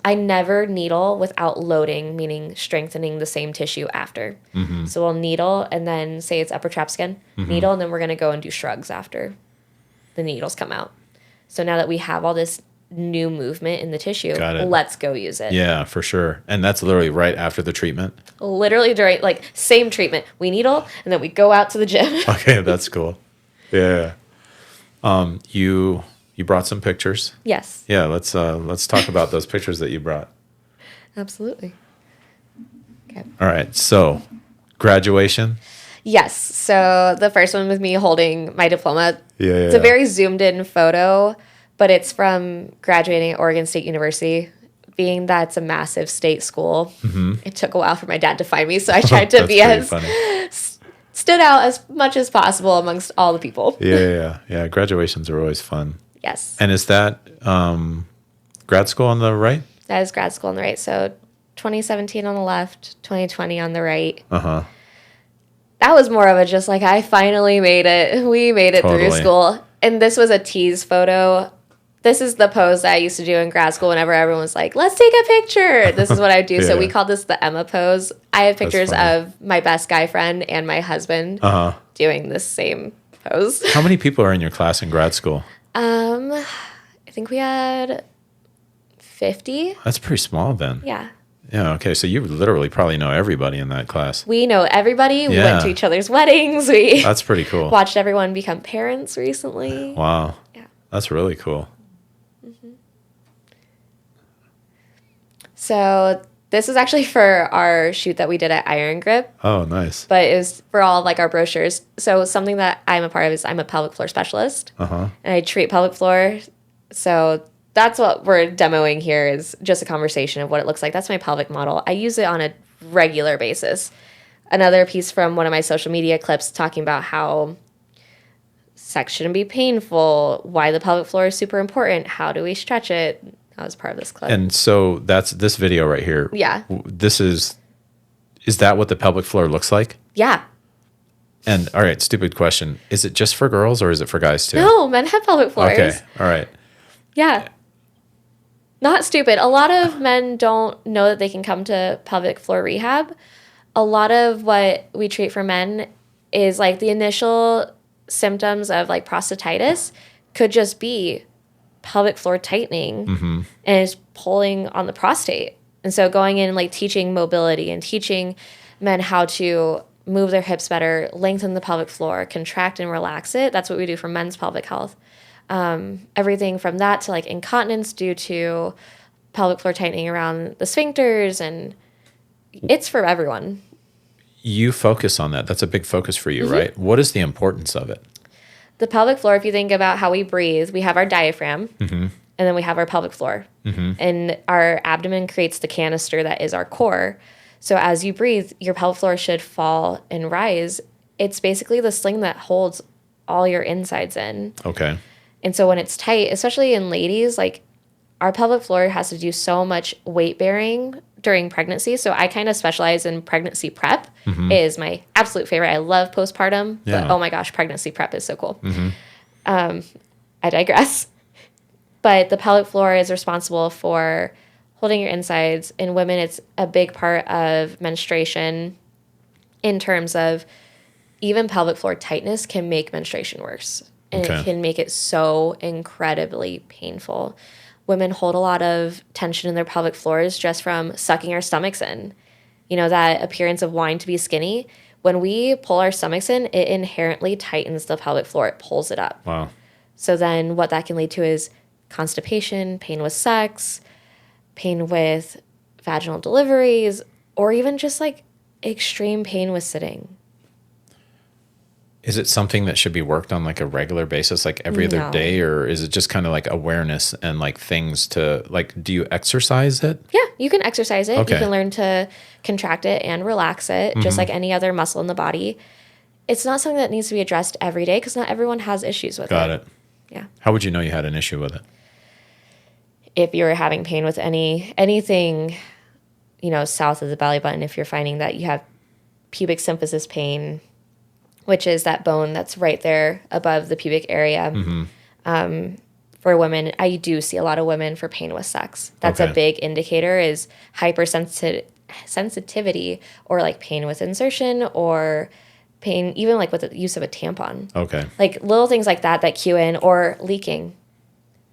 I never needle without loading, meaning strengthening the same tissue after. So we'll needle, and then say it's upper trap skin, needle, and then we're going to go and do shrugs after the needles come out. So now that we have all this new movement in the tissue, let's go use it. Yeah, for sure. And that's literally right after the treatment? Literally during, like, same treatment. We needle, and then we go out to the gym. Okay, that's cool. Yeah. You brought some pictures? Yes. Yeah, let's talk about those pictures that you brought. Absolutely. Okay. All right, so graduation? Yes. So the first one was me holding my diploma. Yeah. It's a very zoomed in photo, but it's from graduating at Oregon State University. Being that it's a massive state school, it took a while for my dad to find me, so I tried to be as stood out as much as possible amongst all the people. Yeah. Graduations are always fun. Yes. And is that grad school on the right? That is grad school on the right. So 2017 on the left, 2020 on the right. That was more of a just like, I finally made it. We made it through school. And this was a tease photo. This is the pose that I used to do in grad school whenever everyone was like, let's take a picture. This is what I do. So we called this the Emma pose. I have pictures of my best guy friend and my husband doing the same pose. How many people are in your class in grad school? I think we had 50. That's pretty small then. Yeah. Yeah. Okay. So you literally probably know everybody in that class. We know everybody. We went to each other's weddings. That's pretty cool. Watched everyone become parents recently. Wow. Yeah. That's really cool. So this is actually for our shoot that we did at Iron Grip. Oh, nice. But it was for all like our brochures. So something that I'm a part of is I'm a pelvic floor specialist. Uh-huh. And I treat pelvic floor. So that's what we're demoing here is just a conversation of what it looks like. That's my pelvic model. I use it on a regular basis. Another piece from one of my social media clips talking about how sex shouldn't be painful, why the pelvic floor is super important, how do we stretch it. That was part of this clip. And so that's this video right here. Yeah. Is that what the pelvic floor looks like? Yeah. And all right, stupid question. Is it just for girls or is it for guys too? No, men have pelvic floors. Okay. All right. Yeah. Not stupid. A lot of men don't know that they can come to pelvic floor rehab. A lot of what we treat for men is like the initial symptoms of like prostatitis could just be pelvic floor tightening and it's pulling on the prostate. And so going in and like teaching mobility and teaching men how to move their hips better, lengthen the pelvic floor, contract and relax it. That's what we do for men's pelvic health. Everything from that to like incontinence due to pelvic floor tightening around the sphincters, and it's for everyone. You focus on that. That's a big focus for you, right? What is the importance of it? The pelvic floor, if you think about how we breathe, we have our diaphragm and then we have our pelvic floor. And our abdomen creates the canister that is our core. So as you breathe, your pelvic floor should fall and rise. It's basically the sling that holds all your insides in. Okay. And so when it's tight, especially in ladies, like our pelvic floor has to do so much weight bearing during pregnancy. So I kind of specialize in pregnancy prep. It is my absolute favorite. I love postpartum, but oh my gosh, pregnancy prep is so cool. I digress. But the pelvic floor is responsible for holding your insides. In women, it's a big part of menstruation in terms of even pelvic floor tightness can make menstruation worse. And it can make it so incredibly painful. Women hold a lot of tension in their pelvic floors just from sucking our stomachs in. You know, that appearance of wanting to be skinny. When we pull our stomachs in, it inherently tightens the pelvic floor. It pulls it up. Wow. So then what that can lead to is constipation, pain with sex, pain with vaginal deliveries, or even just like extreme pain with sitting. Is it something that should be worked on like a regular basis, like every other day? Or is it just kind of like awareness and like things to like, do you exercise it? Yeah, you can exercise it. Okay. You can learn to contract it and relax it, just like any other muscle in the body. It's not something that needs to be addressed every day because not everyone has issues with it. Got it. Yeah. How would you know you had an issue with it? If you're having pain with anything, you know, south of the belly button, if you're finding that you have pubic symphysis pain, which is that bone that's right there above the pubic area. For women, I do see a lot of women for pain with sex. That's a big indicator is hypersensitivity or like pain with insertion or pain even like with the use of a tampon. Okay. Like little things like that cue in, or leaking.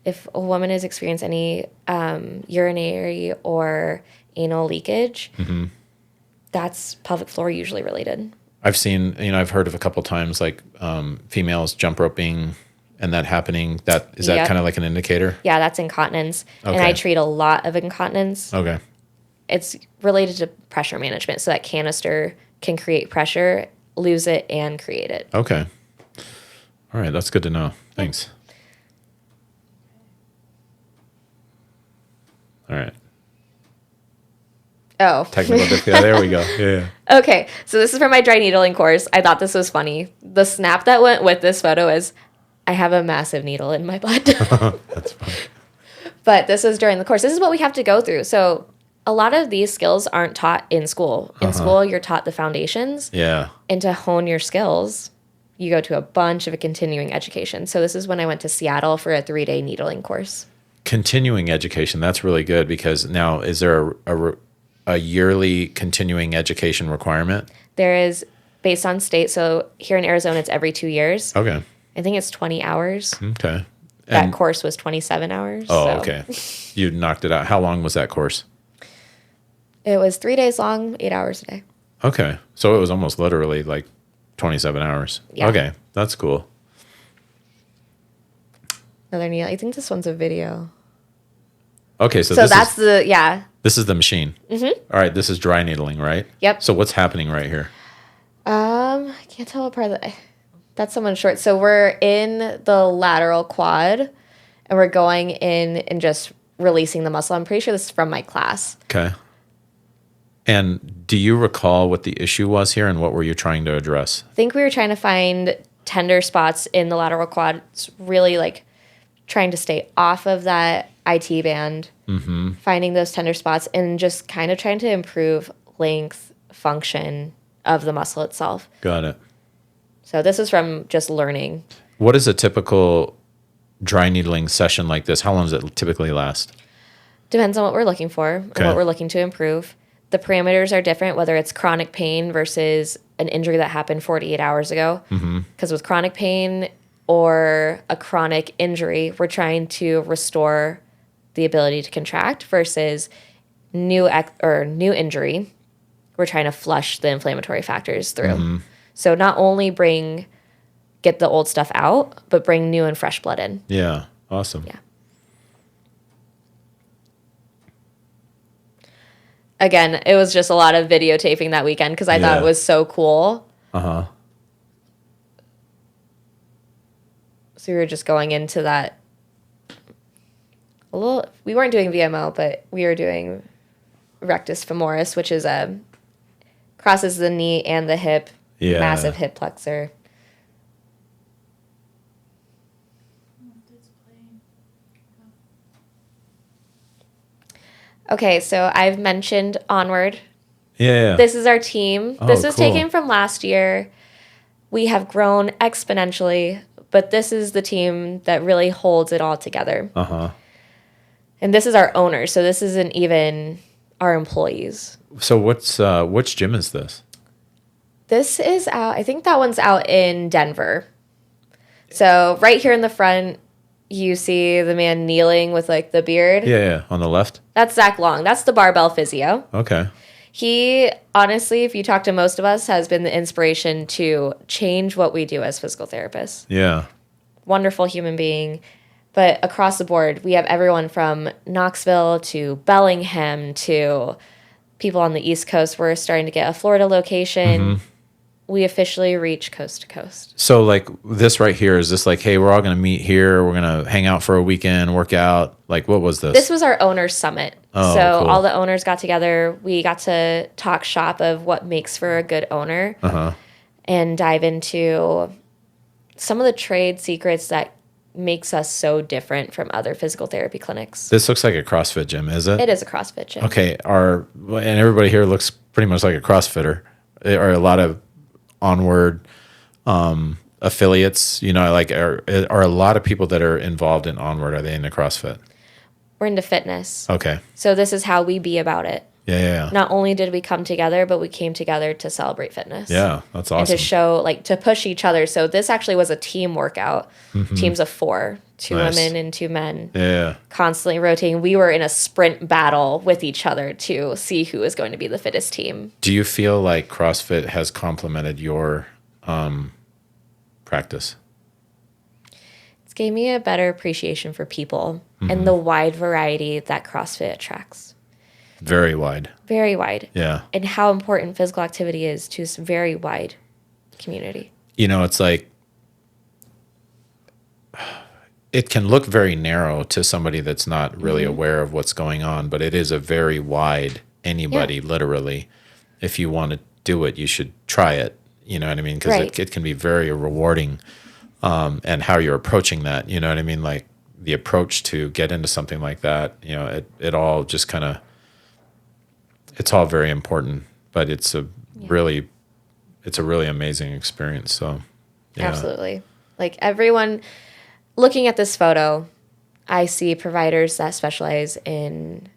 If a woman has experienced any urinary or anal leakage, that's pelvic floor usually related. I've seen, I've heard of a couple times like females jump roping and that happening. Is that kind of like an indicator? Yeah, that's incontinence. Okay. And I treat a lot of incontinence. Okay. It's related to pressure management. So that canister can create pressure, lose it, and create it. Okay. All right. That's good to know. Thanks. All right. Oh. Technical difficulty. Yeah, there we go. Yeah. Okay. So this is for my dry needling course. I thought this was funny. The snap that went with this photo is I have a massive needle in my butt. That's funny. But this is during the course. This is what we have to go through. So a lot of these skills aren't taught in school. In school, you're taught the foundations. Yeah. And to hone your skills, you go to a bunch of a continuing education. So this is when I went to Seattle for a 3-day needling course. Continuing education. That's really good because now is there a yearly continuing education requirement? There is based on state. So here in Arizona, it's every 2 years. Okay. I think it's 20 hours. Okay. That course was 27 hours. Oh, so. okay. You knocked it out. How long was that course? It was 3 days long, 8 hours a day. Okay. So it was almost literally like 27 hours. Yeah. Okay. That's cool. Another needle. I think this one's a video. Okay. So that's this is the machine. Mm-hmm. All right. This is dry needling, right? Yep. So what's happening right here? I can't tell what part of that's someone short. So we're in the lateral quad and we're going in and just releasing the muscle. I'm pretty sure this is from my class. Okay. And do you recall what the issue was here and what were you trying to address? I think we were trying to find tender spots in the lateral quad. It's really like trying to stay off of that IT band, finding those tender spots, and just kind of trying to improve length, function of the muscle itself. Got it. So this is from just learning. What is a typical dry needling session like this? How long does it typically last? Depends on what we're looking for and Okay. what we're looking to improve. The parameters are different, whether it's chronic pain versus an injury that happened 48 hours ago. Because with chronic pain or a chronic injury, we're trying to restore the ability to contract versus new injury. We're trying to flush the inflammatory factors through. So not only get the old stuff out, but bring new and fresh blood in. Yeah. Awesome. Yeah. Again, it was just a lot of videotaping that weekend because I thought it was so cool. Uh-huh. So we were just going into that we weren't doing VMO, but we were doing rectus femoris, which is crosses the knee and the hip, massive hip flexor. Okay, so I've mentioned Onward. Yeah. This is our team. Oh, this was cool. taken from last year. We have grown exponentially, but this is the team that really holds it all together. Uh-huh. And this is our owner, so this isn't even our employees. So which gym is this? This is out, I think that one's out in Denver. So right here in the front, you see the man kneeling with like the beard. Yeah. On the left? That's Zach Long. That's the barbell physio. Okay. He, honestly, if you talk to most of us, has been the inspiration to change what we do as physical therapists. Yeah. Wonderful human being. But across the board, we have everyone from Knoxville to Bellingham to people on the East Coast. We're starting to get a Florida location. We officially reach coast to coast. So like this right here, is this like, hey, we're all going to meet here. We're going to hang out for a weekend, work out. Like what was this? This was our owners summit. Oh, so cool. all the owners got together. We got to talk shop of what makes for a good owner and dive into some of the trade secrets that makes us so different from other physical therapy clinics. This looks like a CrossFit gym, is it? It is a CrossFit gym. Okay. And everybody here looks pretty much like a CrossFitter. There are a lot of Onward affiliates, like are a lot of people that are involved in Onward, are they into CrossFit? We're into fitness. Okay. So this is how we be about it. Yeah. Not only did we come together, but we came together to celebrate fitness. Yeah, that's awesome. And to show, to push each other. So this actually was a team workout. Teams of 4, 2 Nice. women and 2 men. Yeah. Constantly rotating. We were in a sprint battle with each other to see who is going to be the fittest team. Do you feel like CrossFit has complemented your practice? It's gave me a better appreciation for people and the wide variety that CrossFit attracts. Very wide. Very wide. Yeah. And how important physical activity is to this very wide community. It's like it can look very narrow to somebody that's not really aware of what's going on, but it is a very wide, anybody, literally. If you want to do it, you should try it. You know what I mean? Because it can be very rewarding, and how you're approaching that. You know what I mean? Like the approach to get into something like that, it all just kind of, it's all very important, but it's a really amazing experience. So, yeah. Absolutely. Like everyone looking at this photo, I see providers that specialize in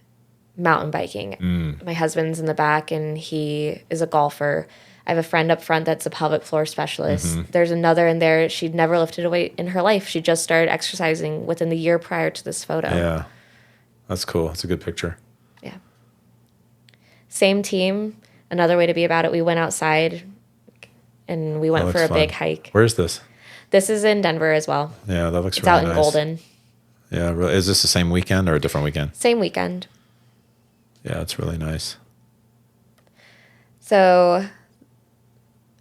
mountain biking. My husband's in the back and he is a golfer. I have a friend up front that's a pelvic floor specialist. There's another in there. She'd never lifted a weight in her life. She just started exercising within the year prior to this photo. Yeah. That's cool. That's a good picture. Yeah. Same team. Another way to be about it, we went outside and we went for a big hike. Where's this? This is in Denver as well. Yeah, that looks it's really out nice. in Golden. Yeah, really. Is this the same weekend or a different weekend? Same weekend. Yeah, it's really nice. So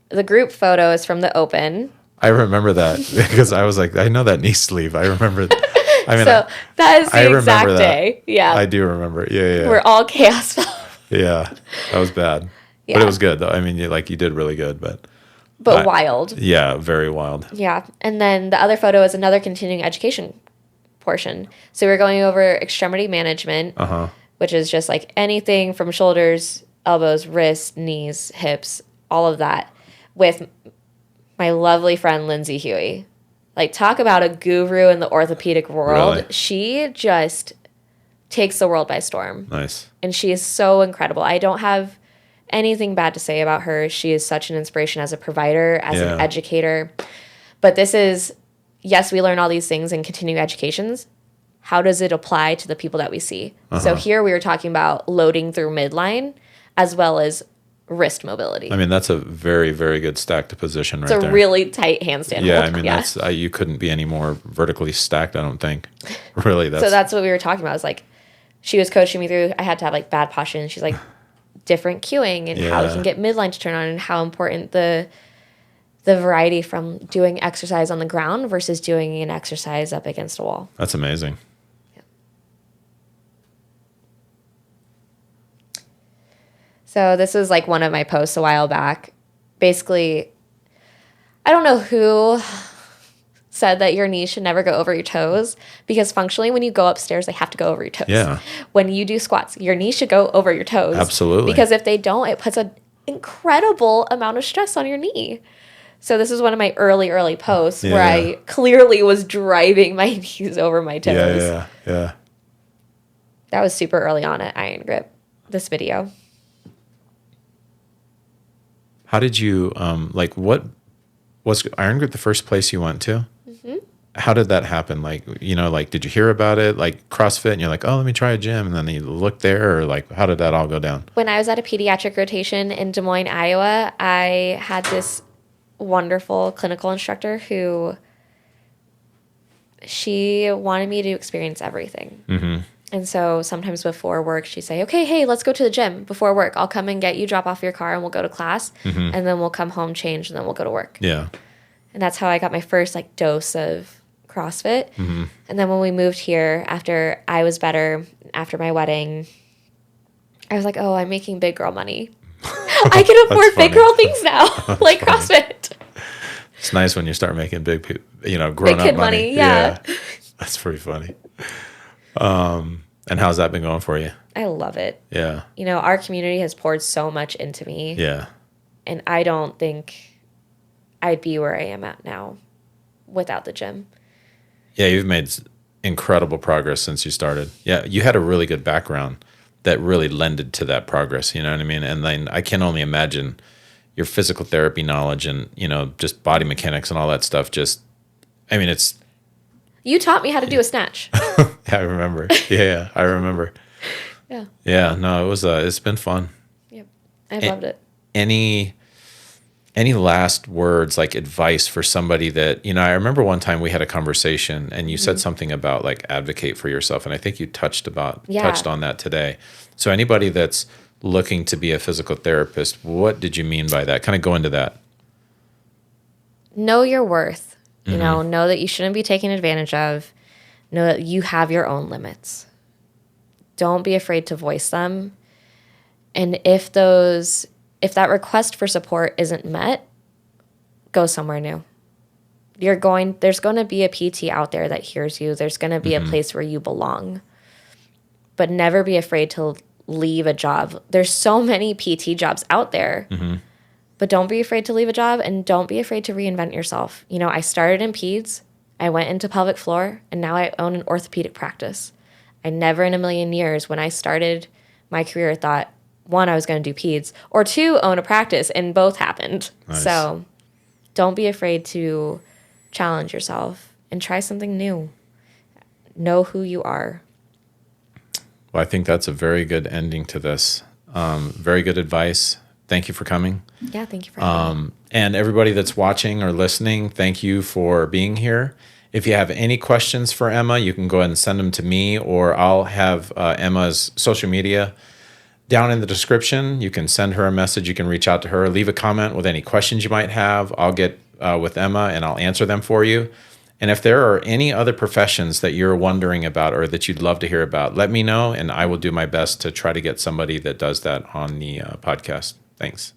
the group photo is from the open. I remember that because I was like, I know that knee sleeve. I remember. I mean, so that is the exact day. Yeah. I do remember. Yeah. We're all chaos. Yeah, that was bad. Yeah. But it was good though. I mean, you did really good, but wild. Yeah, very wild. Yeah. And then the other photo is another continuing education portion. So we're going over extremity management, which is just like anything from shoulders, elbows, wrists, knees, hips, all of that with my lovely friend, Lindsay Huey. Like, talk about a guru in the orthopedic world. Really? She just takes the world by storm. Nice. And she is so incredible. I don't have anything bad to say about her. She is such an inspiration as a provider, as an educator. But this is, yes, we learn all these things in continuing educations. How does it apply to the people that we see? So here we were talking about loading through midline as well as wrist mobility. I mean, that's a very, very good stacked position right there. It's a really tight handstand Yeah, hold. I mean, that's you couldn't be any more vertically stacked, I don't think. Really, So that's what we were talking about. It's like, she was coaching me through, I had to have like bad posture, and she's like, different cueing and how you can get midline to turn on, and how important the variety from doing exercise on the ground versus doing an exercise up against a wall. That's amazing. Yeah. So this was like one of my posts a while back. Basically, I don't know who said that your knees should never go over your toes, because functionally when you go upstairs, they have to go over your toes. Yeah. When you do squats, your knees should go over your toes. Absolutely. Because if they don't, it puts an incredible amount of stress on your knee. So this is one of my early posts where I clearly was driving my knees over my toes. Yeah. That was super early on at Iron Grip, this video. How did you, what was Iron Grip the first place you went to? How did that happen? Like, did you hear about it, like CrossFit, and you're like, oh, let me try a gym, and then you look there, or like, how did that all go down? When I was at a pediatric rotation in Des Moines, Iowa, I had this wonderful clinical instructor who, she wanted me to experience everything. And so sometimes before work, she'd say, okay, hey, let's go to the gym before work. I'll come and get you, drop off your car, and we'll go to class. And then we'll come home, change, and then we'll go to work. Yeah. And that's how I got my first like dose of CrossFit. And then when we moved here, after I was better, after my wedding, I was like, oh, I'm making big girl money. I can afford big girl things now, like CrossFit. It's nice when you start making big grown big up kid money. Yeah. That's pretty funny. And how's that been going for you? I love it. Yeah. Our community has poured so much into me. Yeah. And I don't think I'd be where I am at now without the gym. Yeah, you've made incredible progress since you started. Yeah, you had a really good background that really lended to that progress, you know what I mean? And then I can only imagine your physical therapy knowledge and, just body mechanics and all that stuff it's... You taught me how to do a snatch. Yeah, I remember. Yeah, I remember. Yeah. Yeah, no, it was, it's been fun. Yep. I loved it. Any last words, like advice for somebody that, I remember one time we had a conversation and you said something about like advocate for yourself. And I think you touched on that today. So anybody that's looking to be a physical therapist, what did you mean by that? Kind of go into that. Know your worth. Know that you shouldn't be taken advantage of. Know that you have your own limits. Don't be afraid to voice them. And if that request for support isn't met, go somewhere new. There's going to be a PT out there that hears you. There's going to be a place where you belong. But never be afraid to leave a job. There's so many PT jobs out there. But don't be afraid to leave a job, and don't be afraid to reinvent yourself. I started in peds. I went into pelvic floor, and now I own an orthopedic practice. I never in a million years when I started my career thought one, I was going to do peds, or two, own a practice, and both happened. Nice. So don't be afraid to challenge yourself and try something new. Know who you are. Well, I think that's a very good ending to this. Very good advice. Thank you for coming. Yeah, thank you for having me. And everybody that's watching or listening, thank you for being here. If you have any questions for Emma, you can go ahead and send them to me, or I'll have Emma's social media down in the description. You can send her a message. You can reach out to her. Leave a comment with any questions you might have. I'll get with Emma and I'll answer them for you. And if there are any other professions that you're wondering about or that you'd love to hear about, let me know, and I will do my best to try to get somebody that does that on the podcast. Thanks.